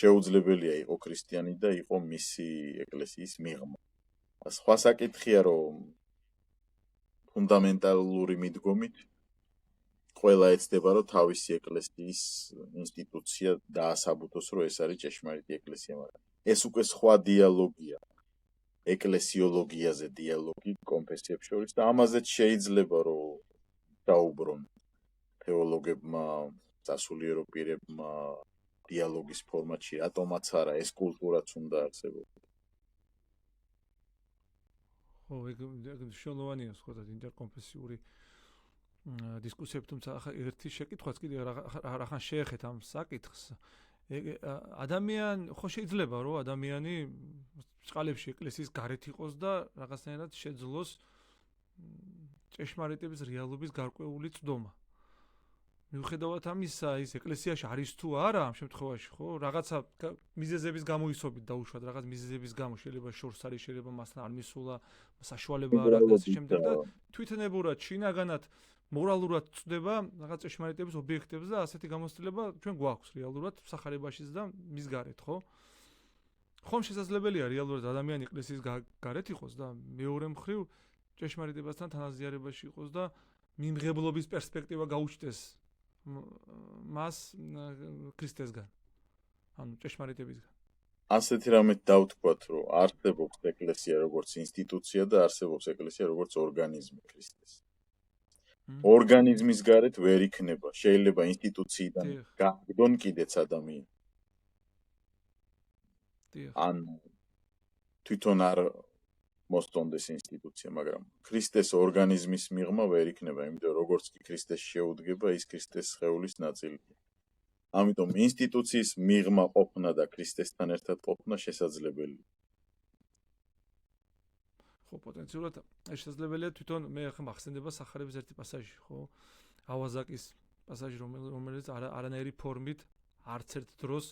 B: შეუძლებელია იყო ქრისტიანი და იყო მისი ეკლესიის მიღმა. სხვა საკითხია, რომ ფუნდამენტალური მიდგომით ყველა ეცდება, რომ თავისი ეკლესიის ინსტიტუცია დაასაბუთოს, რომ ეს არის ჭეშმარიტი ეკლესია, მაგრამ ეს უკვე სხვა დიალოგია. ეკლესიოლოგიაზე დიალოგი კონფესიებს შორის და ამაზეც შეიძლება, რომ დაუბრონ თეოლოგებმა, სასულიერო პირებმა დიალოგის ფორმატში, რატომაც არა, ეს კულტურაც უნდა არსებობდეს.
A: ხო, ეგ მნიშვნელოვანია სხვა ინტერკონფესიური დისკუსიები, თუმცა ახლა ერთი შეკითხვაც კიდე რახან შეეხეთ ამ საკითხს. ხო შეიძლება რომ ადამიანი წყალებში ეკლესიის გარეთ იყოს და რაღაცნაირად შეძლოს ჭეშმარიტების რეალობის გარკვეული წდომა. მიუხედავად ამისა, ის ეკლესიაში არის თუ არა ამ შემთხვევაში, ხო, რაღაცა მიზეზების გამოისობით დაუშვათ, რაღაც მიზეზების გამო შეიძლება შორს არის, შეიძლება მასთან არ მისულა, საშუალება არა და ასე შემდეგ და თვითნებურად შინაგანად მორალურად წდება რაღაც ჭეშმარიტების ობიექტებზე და ასეთი გამოცდილება ჩვენ გვაქვს რეალურად სახარებაშიც და მის გარეთ, ხო? ხომ შესაძლებელია რეალურად ადამიანი ეკლესიის გარეთ იყოს და მეორე მხრივ ჭეშმარიტებასთან თანაზიარებაში იყოს და მიმღებლობის პერსპექტივა გაუჩნდეს მას ქრისტესგან. ანუ ჭეშმარიტებისგან.
B: ასეთი რამეთ დავთქვათ, რომ არსებობს ეკლესია როგორც ინსტიტუცია და არსებობს ეკლესია როგორც ორგანიზმი ქრისტეს. ორგანიზმის გარეთ ვერ იქნება, შეიძლება ინსტიტუციიდან გაგდონ კიდეც ადამიანი. ან თვითონ არ მოსტონდეს ინსტიტუცია, მაგრამ ქრისტეს ორგანიზმის მიღმა ვერ იქნება, იმიტომ როგორც კი ქრისტეს შეუდგება, ის ქრისტეს სხეულის ნაწილია. ამიტომ ინსტიტუციის მიღმა ყოფნა და ქრისტესთან ერთად ყოფნა შესაძლებელია.
A: ხო, პოტენციურად შესაძლებელია თვითონ მე ახლა მახსენდება სახარების ერთი პასაჟი, ხო? ავაზაკის პასაჟი, რომელიც არანაირი ფორმით არც ერთ დროს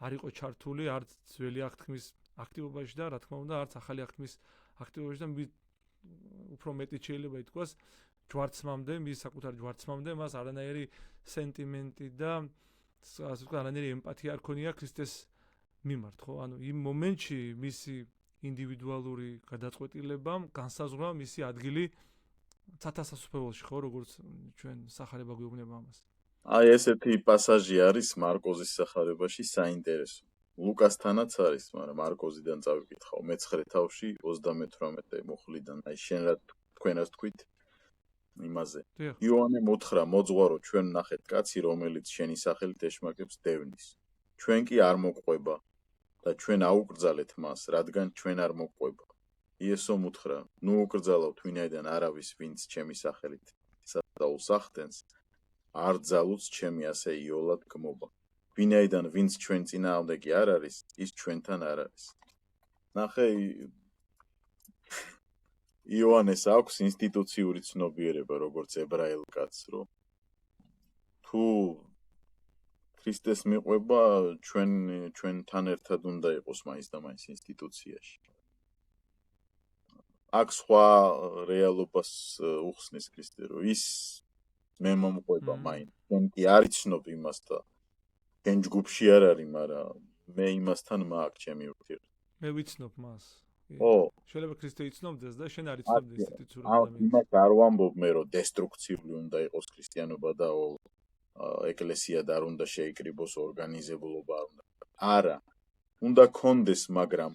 A: არ იყო ჩართული არც ძველი აღთქმის აქტივობაში და რა თქმა უნდა არც ახალი აღთქმის აქტივობაში და უფრო მეტი შეიძლება ითქვას ჯვარცმამდე, მის საკუთარ ჯვარცმამდე მას არანაირი სენტიმენტი და ასე ვთქვათ, არანაირი ემპათია არ ქონია ქრისტეს მიმართ, ხო? ანუ იმ მომენტში მისი ინდივიდუალური გადაწყვეტილებამ განსაზღვრა მისი ადგილი ცათასასუფეველში, ხო, როგორც ჩვენ სახარება გვეუბნება ამას.
B: აი ესეთი პასაჟი არის მარკოზის სახარებაში საინტერესო. ლუკასთანაც არის, მაგრამ მარკოზიდან წავიკითხავ მე-9 თავში 38 მუხლიდან. აი შენ რა თქვენ რას თქვით იმაზე. იოანე მოთხრა მოძღვარო ჩვენ ნახეთ კაცი, რომელიც შენი სახელით ეშმაკებს დევნის. ჩვენ კი არ მოგყვება და ჩვენ აუკრძალეთ მას, რადგან ჩვენ არ მოგყვება. იესო მოთხრა, ნუ უკრძალავთ ვინაიდან არავის, ვინც ჩემი სახელით სადაულს ახდენს, არ ძალუც ჩემი ასე იოლად გმობა. ვინაიდან ვინც ჩვენ წინააღმდეგი არ არის, ის ჩვენთან არ არის. ნახე იოანეს აქვს ინსტიტუციური ცნობიერება, როგორც ებრაელ კაცს, რომ თუ ქრისტეს მიყვება, ჩვენთან ერთად უნდა იყოს მაინც და მაინც ინსტიტუციაში. აქ სხვა რეალობას უხსნის ქრისტე, რომ ის მე მომყვება მაინც. ჩვენ კი არ იცნობ იმას და ჩვენ ჯგუფში არ არის, მაგრამ მე იმასთან მაქვს ჩემი ურთიერთობა.
A: მე ვიცნობ მას.
B: ო,
A: შეიძლება ქრისტე იცნობდეს და შენ არ იცნობ ინსტიტუციურ
B: ადამიანს. იმას არ ვამბობ მე, რომ დესტრუქციული უნდა იყოს ქრისტიანობა და ეკლესია და არ უნდა შეიკრიბოს ორგანიზებულობა არ უნდა. არა, უნდა კონდეს, მაგრამ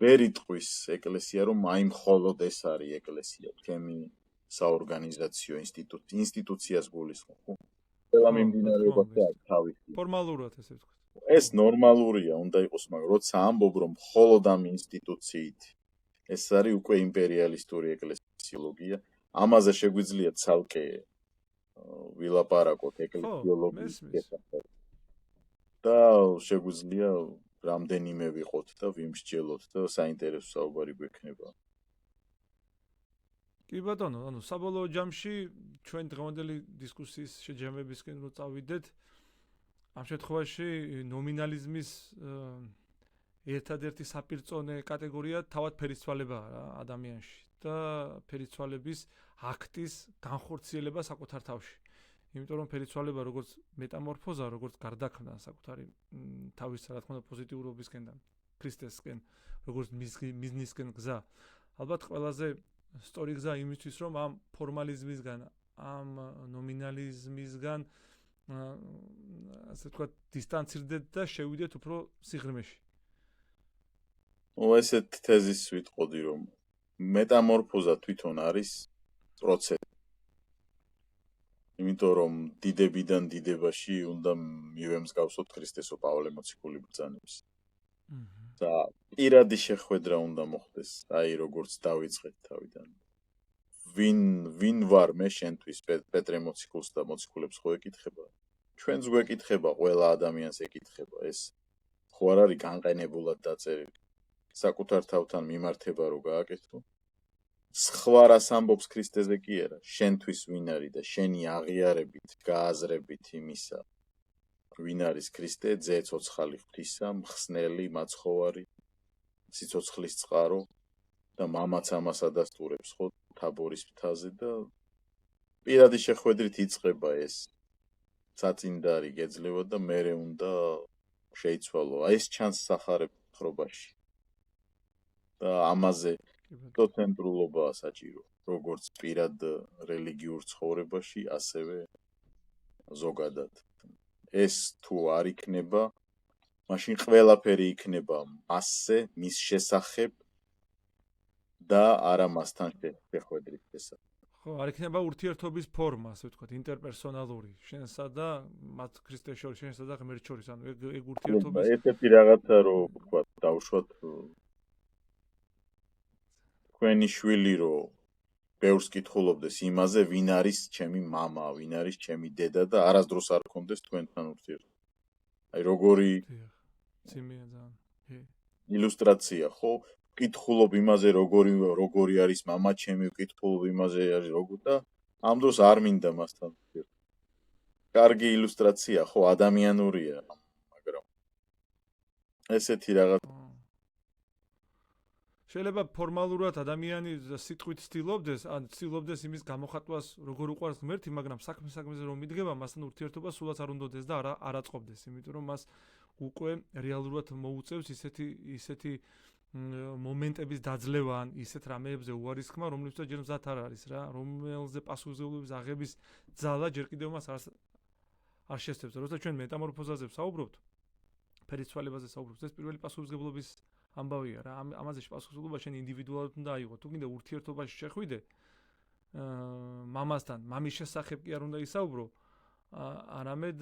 B: ვერ იტყვის ეკლესია, რომ აი მხოლოდ ეს არის ეკლესია, თემი საორგანიზაციო ინსტიტუციას გულისხმობ, ხო? ყველა მიმდინარეობაზე აქვს თავისი.
A: ფორმალურად ესე ვთქვათ.
B: ეს ნორმალურია, უნდა იყოს, მაგრამ როცა ამბობ, რომ მხოლოდ ამ ინსტიტუციით, ეს არის უკვე იმპერიალისტური ეკლესიოლოგია, ამაზე შეგვიძლია ცალკე ვილაპარაკოთ ეკლესიოლოგიის შესახებ. და შეგვიძლია რამდენიმე ვიყოთ და ვიმსჯელოთ და საინტერესო საუბარი გვექნება.
A: კი ბატონო, ანუ საბოლოო ჯამში ჩვენ დღევანდელი დისკუსიის შეჯამებისკენ რო წავიდეთ, ამ შემთხვევაში ნომინალიზმის ერთადერთი საპირწონე კატეგორია თავად ფერისცვალებაა რა ადამიანში და ფერისცვალების აქტის განხორციელება საკუთარ თავში. იმიტომ რომ ფერისცვალება როგორც მეტამორფოზა, როგორც გარდაქმნა საკუთარი თავის რა თქმა უნდა პოზიტიურობისკენ და ქრისტესკენ, როგორც მიზნისკენ გზა. ალბათ ყველაზე სწორი გზა იმისთვის, რომ ამ ფორმალიზმისგან, ამ ნომინალიზმისგან ასე ვთქვათ, დისტანცირდეთ და შევიდეთ უფრო სიღრმეში.
B: ესეთ თეზის ვიტყოდი, რომ მეტამორფოზა თვითონ არის პროცესი. იმიტომ რომ დიდებიდან დიდებაში უნდა მივემსგავსოთ ქრისტესო პავლე მოციქული ბრძანებს. და პირადი შეხვედრა უნდა მოხდეს, აი როგორც დავიწყეთ თავიდან. ვინ ვარ მე შენთვის პეტრე მოციქულს და მოციქულებს ხო ეკითხება? ჩვენს გვეკითხება, ყველა ადამიანს ეკითხება, ეს ხო არ არის განყენებულად დაწერილი. საკუთარ თავთან მიმართება რო გააკეთო. სხვა რას ამბობს ქრისტეზე კი არა, შენთვის ვინ არის და შენი აღიარებით, გააზრებით იმისა, ვინ არის ქრისტე, ძე ცოცხალი ღვთისა, მხსნელი, მაცხოვარი, სიცოცხლის წყარო და მამაც ამას ადასტურებს ხო თაბორის მთაზე და პირადი შეხვედრით იწყება ეს საწინდარი გეძლევა და მერე უნდა შეიცვალო. ეს ჩანს სახარებ ხრობაში. და ამაზე დოცენტრულობაა საჭირო, როგორც პირად რელიგიურ ცხოვრებაში, ასევე ზოგადად. ეს თუ არ იქნება, მაშინ ყველაფერი იქნება მასზე, მის შესახებ და არა მასთან შეხვედრის შესახებ.
A: ხო, არ იქნება ურთიერთობის ფორმა, ასე ვთქვათ, ინტერპერსონალური, შენსა და მათ ქრისტეს შორის, შენსა და ღმერთს შორის, ანუ ეგ ურთიერთობის
B: ესეთი რაღაცა რო ვთქვათ, დავუშვათ თქვენი შვილი რო ბევრს კითხულობდეს იმაზე, ვინ არის ჩემი მამა, ვინ არის ჩემი დედა და არასდროს არ გქონდეს თქვენთან ურთიერთობა. აი როგორი
A: ციმია ძალიან.
B: ილუსტრაცია, ხო? ვკითხულობ იმაზე, როგორი არის მამა ჩემი, ვკითხულობ იმაზე არის როგორ და ამ დროს არ მინდა მასთან ურთიერთობა. კარგი ილუსტრაცია, ხო, ადამიანურია, მაგრამ ესეთი რაღაც
A: შეიძლება ფორმალურად ადამიანი სიტყვით ცდილობდეს, ან ცდილობდეს იმის გამოხატვას, როგორ უყვარს ღმერთი, მაგრამ საქმეზე რომ მიდგება, მასთან ურთიერთობა სულაც არ უნდადეს და არ აწყობდეს, იმიტომ რომ მას უკვე რეალურად მოუწევს ისეთი მომენტების დაძლევა ან ისეთ რამეებზე უარისხმა, რომლებსაც ჯერ მზად არ არის რა, რომელზე პასუხისმგებლობის აღების ძალა ჯერ კიდევ მას არ შესწევს. როცა ჩვენ მეტამორფოზაზე ვსაუბრობთ, ფერისცვალებაზე საუბრობთ, ეს პირველი პასუხისმგებლობის ამბავია რა. ამაზე პასუხისმგებლობა შენ ინდივიდუალურად უნდა აიღო. თუ კიდე ურთიერთობაში შეხვიდე მამასთან, მამის შესახებ კი არ უნდა ისაუბრო, არამედ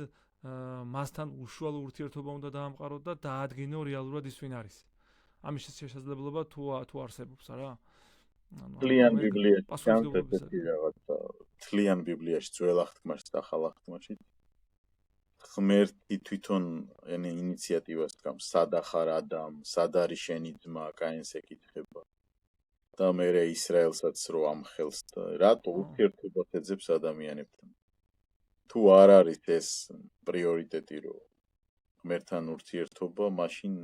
A: მასთან უშუალო ურთიერთობა უნდა დაამყარო და დაადგინო რეალურად ის ვინ არის. ამის შესაძლებლობა თუ არსებობს რა.
B: თლიან ბიბლიაში რაღაცა თლიან ბიბლიაში ძველ აღთქმაში და ახალ აღთქმაში ღმერთი თვითონ ინიციატივას დგამს, სად ახარ ადამ, სად არის შენი ძმა, კაინს ეკითხება. და მერე ისრაელსაც რო ამხელს და რატო ურთიერთობას ეძებს ადამიანებთან. თუ არ არის ეს პრიორიტეტი რო ღმერთთან ურთიერთობა, მაშინ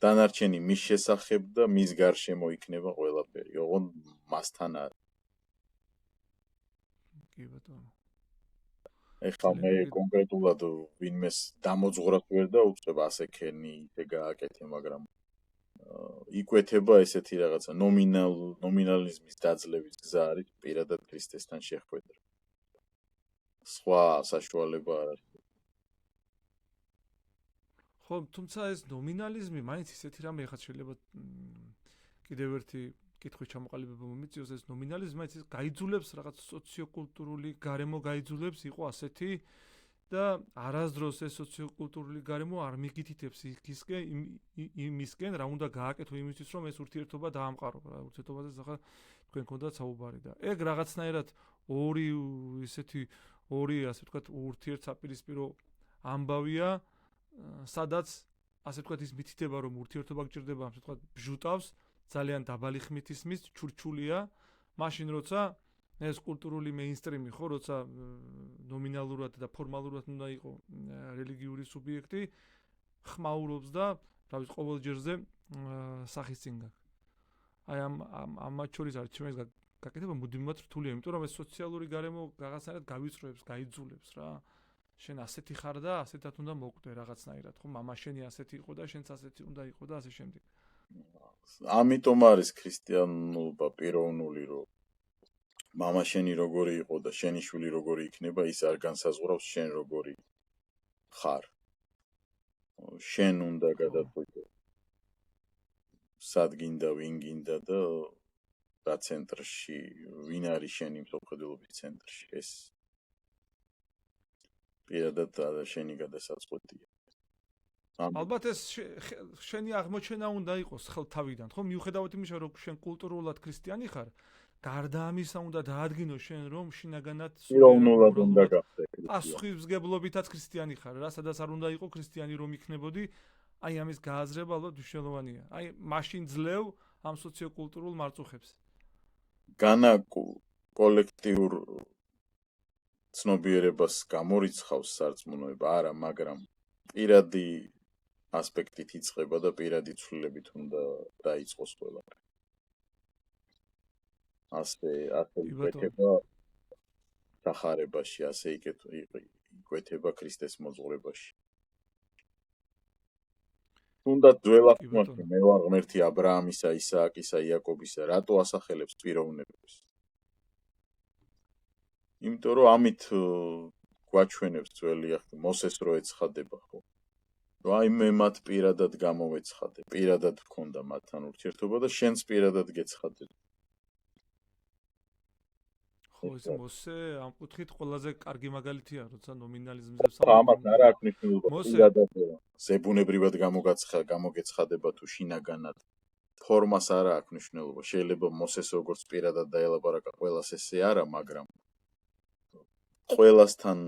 B: დანარჩენი მის შესახებ და მის გარშემო იქნება ყველაფერი, ოღონდ მასთან არის.
A: კი ბატონო.
B: ეხლა მე კონკრეტულად ვინმეს დამოძღვრად ვერ დაუწევ ასე ქენი და გააკეთე, მაგრამ იკვეთება ესეთი რაღაცა ნომინალიზმის დაძლევის გზა არის პირადად ქრისტესთან შეხვედრა. სხვა საშუალება არ არის.
A: ხო, თუმცა ეს ნომინალიზმი მაინც ისეთი რამე ხარ შეიძლება კიდევ ერთი კითხვის ჩამოყალიბება მომიწიოს, ეს ნომინალიზმი მაინც გაიძულებს რაღაც სოციოკულტურული გარემო გაიძულებს იყო ასეთი და არასდროს ეს სოციოკულტურული გარემო არ მიგითითებს იმისკენ რა უნდა გააკეთო იმისთვის რომ ეს ურთიერთობა დაამყარო რა ურთიერთობაზე ახლა თქვენ გქონდათ საუბარი და ეგ რაღაცნაირად ორი ასე ვთქვათ ურთიერთსაპირისპირო ამბავია სადაც ასე ვთქვათ ის მითითება რომ ურთიერთობა გჭირდება ასე ვთქვათ ბჟუტავს ძალიან დაბალი ხმით ისმის ჩურჩულია მაშინ როცა ეს კულტურული მეინსტრიმი ხო როცა ნომინალურად და ფორმალურად უნდა იყო რელიგიური სუბიექტი ხმაურობს და რა ვიცი ყოველ ჯერზე სახის წინ გაქვს აი ამ მათ შორის არის ჩემს გაკეთება მუდმივად რთულია იმიტომ რომ ეს სოციალური გარემო რაღაცნაირად გავიწროებს გაიძულებს რა შენ ასეთი ხარ და ასეთად უნდა მოკვდე რაღაცნაირად ხო მამა შენი ასეთი იყო და შენც ასეთი უნდა იყო და ასე შემდეგ
B: ამიტომ არის ქრისტიანობა პიროვნული რომ მამა შენი როგორი იყო და შენი შვილი როგორი იქნება ის არ განსაზღვრავს შენ როგორი ხარ შენ უნდა გადაწყვიტო სად გინდა ვინ გინდა და რა ცენტრში ვინ არის შენი მსოფლმხედველობის ცენტრში ეს პირადად შენი გადასაწყვეტია
A: ალბათ ეს შენი აღმოჩენა უნდა იყოს ხელთავიდან ხო მიუხედავად იმისა რომ შენ კულტურულად ქრისტიანი ხარ გარდა ამისა უნდა დაადგინო შენ რომ შინაგანად
B: პიროვნულად უნდა გახდე
A: პასუხისმგებლობითაც ქრისტიანი ხარ რა სადაც არ უნდა იყო ქრისტიანი რომ იქნებოდი აი ამის გააზრება ალბათ მნიშვნელოვანია აი მაშინ ძლევ ამ სოციოკულტურულ მარწუხებს
B: განა კოლექტიურ ცნობიერებას გამორიცხავს სარწმუნოება არა მაგრამ პირადი ასპექტით იწყება და პირადი ცვლილებით უნდა დაიწყოს ყველაფერი ასე იკვეთება სახარებაში, ასე იკვეთება ქრისტეს მოძღვრებაში. თუნდაც ძველ აღთქმაში მე ვარ ღმერთი ა ブラ ამისა, ისააკისა, იაკობისა, რატო ასახელებს პიროვნებას? იმიტომ რომ ამით გვაჩვენებს ძველი აღთქმა, მოსეს რო ეცხადება ხო? რომ აი მე მათ პირადად გამოვეცხადე, პირადად გქონდა მათთან ურთიერთობა და შენც პირადად გეცხადე.
A: ხო ეს მოსე ამ კუთხით ყველაზე კარგი მაგალითია როცა ნომინალიზმზე
B: ამას არ აქვს მნიშვნელობა პირადად ზებუნებრივად გამოგეცხადება თუ შინაგანად ფორმას არ აქვს მნიშვნელობა შეიძლება მოსეს როგორც პირადად დაელაპარაკა ყველას ესე არა მაგრამ ყველასთან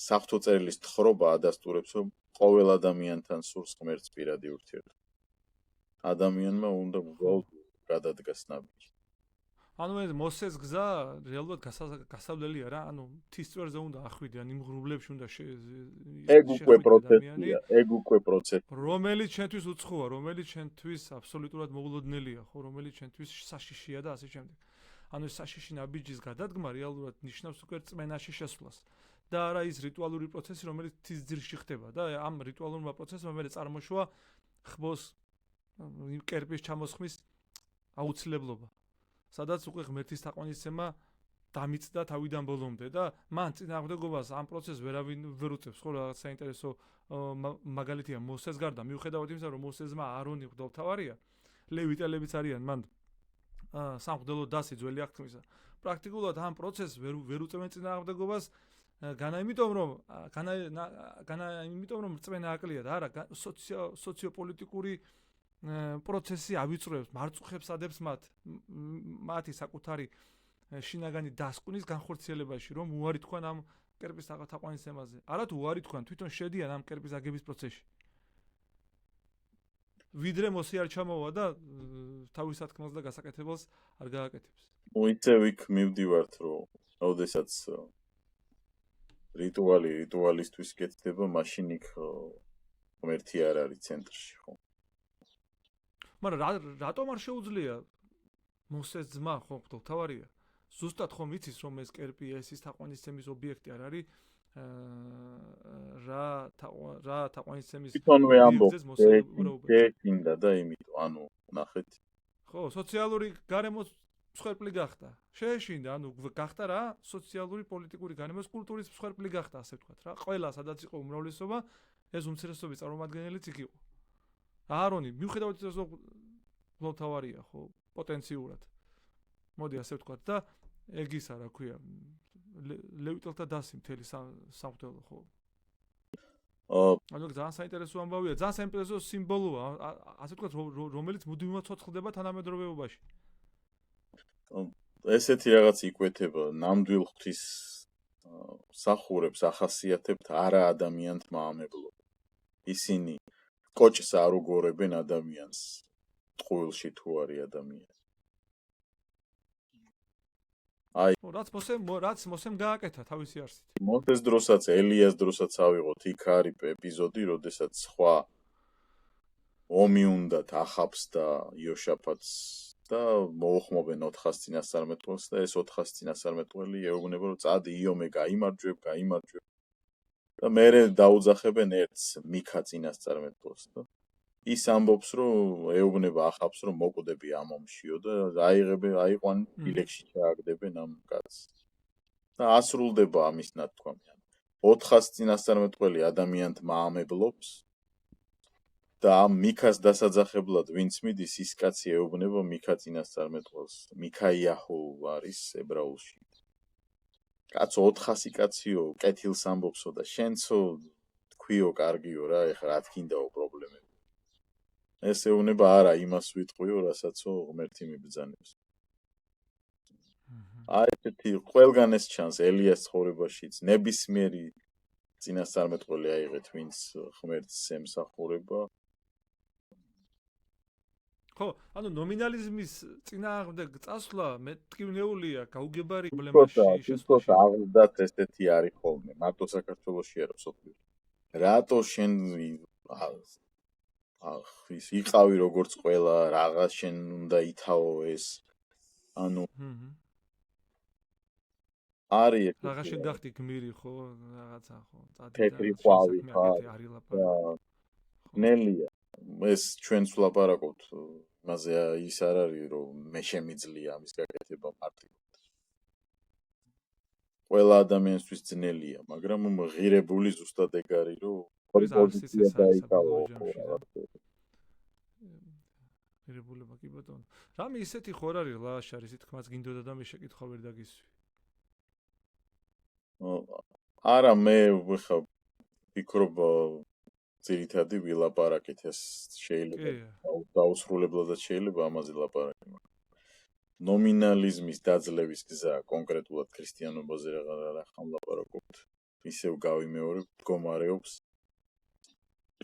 B: საფრთხო წერილის თხრობა ადასტურებს რომ ყოველ ადამიანთან სურს ღმერთს პირადი ურთიერთობა ადამიანმა უნდა უბრალოდ გადადგას ნაბიჯი
A: ანუ ეს მოსეს გზა რეალურად გასავლელია რა, ანუ მთის წვერზე უნდა ახვიდე, ან იმ ღრუბლებში უნდა
B: ეგ უკვე
A: შეხვიდე ადამიანი,
B: პროცესია, ეგ უკვე პროცესია.
A: რომელიც ჩვენთვის უცხოა, რომელიც ჩვენთვის აბსოლუტურად მოულოდნელია, ხო, რომელიც ჩვენთვის საშიშია და ასე შემდეგ. ანუ ეს საშიში ნაბიჯის გადადგმა რეალურად ნიშნავს უკვე რწმენაში შესვლას. და არა ის რიტუალური პროცესი, რომელიც მთის ძირში ხდება და ამ რიტუალურმა პროცესმა მე წარმოშვა ხბოს კერპის ჩამოსხმის აუცილებლობა. სადაც უკვე ღმერთის თაყვანისცემა დამიწდა თავიდან ბოლომდე და მან წინააღმდეგობას ამ პროცესს ვერავინ ვერ უწევს, ხო, რაღაც საინტერესო მაგალითია მოსეს გარდა, მიუხედავად იმისა, რომ მოსესმა აარონი მღვდელმთავარია, ლევიტელებიც არიან მან სამღვდელო დასი ძველი აღთქმისა. პრაქტიკულად ამ პროცესს ვერ უწევენ წინააღმდეგობას, განა იმიტომ რომ რწმენა აკლია და არა სოციოპოლიტიკური პროცესი ავიწროებს, მარწუხებს ადებს მათი საკუთარი შინაგანი დასკვნის განხორციელებაში, რომ უარი თქვან ამ კერპის თაყვანისცემაზე. არა თუ უარი თქვან, თვითონ შედიან ამ კერპის აგების პროცესში. ვიდრე მოსე არ ჩამოვა და თავის სათქმელს და გასაკეთებელს არ გააკეთებს.
B: ისევ იქ მივდივართ, რომ ოდესაც რიტუალისტვის კეთდება, მაშინ იქ ღმერთი არ არის ცენტრში, ხო?
A: მაგრამ რატომ არ შეუძლია მოსეს ძმა, ხო, მღვდელმთავარია? ზუსტად ხომ იცის, რომ ეს კერპი ის თაყვანისცემის ობიექტი არ არის? რა თაყვანისცემის
B: თვითონვე ამბობს, გექინდა და იმიტომ, ანუ ნახეთ.
A: ხო, სოციალური გარემოს მსხვერპლი გახდა. შეეშინდა, ანუ გახდა რა, სოციალური პოლიტიკური გარემოს კულტურის მსხვერპლი გახდა, ასე ვთქვათ რა. ყველა სადაც იყო უმრავლესობა, ეს უმცირესობის წარმომადგენელიც იქ იყო. აარონი, მიუხედავად იმისა, რომ მღვდელმთავარია, ხო, პოტენციურად. მოდი ასე ვთქვათ და ეგ ისა, რა ქვია, ლევიტელთა დასი მთელი სამღვდელო, ხო. ანუ ძალიან საინტერესო ამბავია, ძალიან საინტერესო სიმბოლოა, ასე ვთქვათ, რომელიც მუდმივად ცოცხლდება თანამედროვეობაში.
B: ესეთი რაღაც იკვეთება, ნამდვილ ღვთის სახურებს ახასიათებთ არა ადამიანთ მაამებლობა. ისინი კოჭს არ უგორებენ ადამიანს, ტყუილში თუ არის ადამიანი. აი,
A: რაც მოსემ გააკეთა თავისი არსით.
B: მოსეს დროსაც, ელიას დროსაც ავიღოთ, იქ არის ეპიზოდი, როდესაც სხვა ომი უნდათ ახაბს და იოშაფატს და მოუხმობენ 400 წინასწარმეტყველს და ეს 400 წინასწარმეტყველი ეუბნება, რომ წადი იომე გაიმარჯვებ და მერე დაუძახებენ ერთს მიქა წინასწარმეტყველს და ის ამბობს, რომ ეუბნება ახაბს, რომ მოკვდები ამ ომშიო და აიყვან ილექში ჩააგდებენ ამ კაცს. და ასრულდება ამის ნათქვამი. 400 წინასწარმეტყველი ადამიანთ მაამებლობს და ამ მიქას დასაძახებლად ვინც მიდის, ის კაცი ეუბნება მიქა წინასწარმეტყველს. მიქაიაჰუ არის ებრაულში. კაცო 400 კაციო, კეთილს ამბობსო და შენცო თქვიო კარგიო რა, ეხლა რა თქინდაო პრობლემები. ეს ეუბნება არა იმას ვიტყვიო, რასაც ღმერთი მიბრძანებს. აი ესეთი ყველგან ეს ჩანს ელიას ცხოვრებაშიც, ნებისმიერი წინასწარმეტყველი აიღეთ, ვინც ღმერთს ემსახურება.
A: ხო, ანუ ნომინალიზმის წინააღმდეგ წასვლა მეტკივნეულია გაუგებარი პრობლემაში შესვლაში.
B: აღზრდათ ესეთი არის ხოლმე, მარტო საქართველოში არა, მსოფლიოში. რატო შენ ის იყავი როგორც ყველა, რაღაც შენ უნდა ითავო ეს. ანუ არის ეს
A: რაღაც შენ გახდი გმირი, ხო, რაღაცა, ხო,
B: თეთრი ხვავი ხარ. ნელია. ეს ჩვენს ვლაპარაკობთ, იმაზე ის არ არის, რომ მე შემიძლია ამის გაკეთება მარტივად. ყველა ადამიანისთვის ძნელია, მაგრამ ღირებული ზუსტად ეგ არის, რომ პოზიცია დაიკავო.
A: ღირებულება კი ბატონო. რამე ისეთი ხო არ არის ლაშარი, ისეთ თქმაც გინდოდა და მე შეკითხვა ვერ დაგისვი.
B: არა, მე ხა ვფიქრობ ძირითადი ვილაპარაკეთ ეს შეიძლება დაუსრულებლადაც შეიძლება ამაზე ლაპარაკი. ნომინალიზმის დაძლევის გზა კონკრეტულად ქრისტიანობაზე რა ხომ ლაპარაკობთ. ისევ გავიმეორებ, მდგომარეობს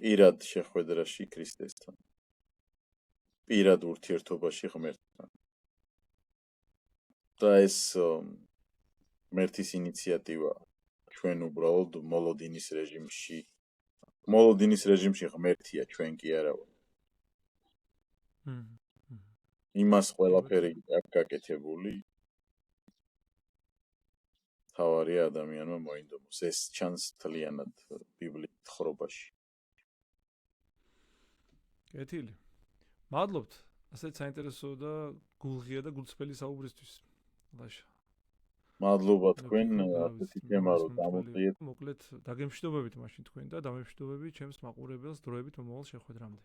B: პირად შეხვედრაში ქრისტესთან. პირად ურთიერთობაში ღმერთთან. და ეს მერთის ინიციატივა ჩვენ უბრალოდ მოლოდინის რეჟიმში ღმერთია, ჩვენ კი არა ვარ. იმას ყველაფერი აქვს გაკეთებული. თავარია ადამიანმა მოინდომოს. ეს ჩანს თლიანად ბიბლიის თხრობაში.
A: კეთილი. მადლობთ. ასეთ საინტერესო და გულღია და გულწრფელი საუბრისთვის. ლაშა.
B: მადლობა თქვენ ასეთი თემა რო დამოწიეთ.
A: მოკლედ დაგემშვიდობებით მაშინ თქვენ და დამემშვიდობებით ჩემს მაყურებელს დროებით მომავალ შეხვედრამდე.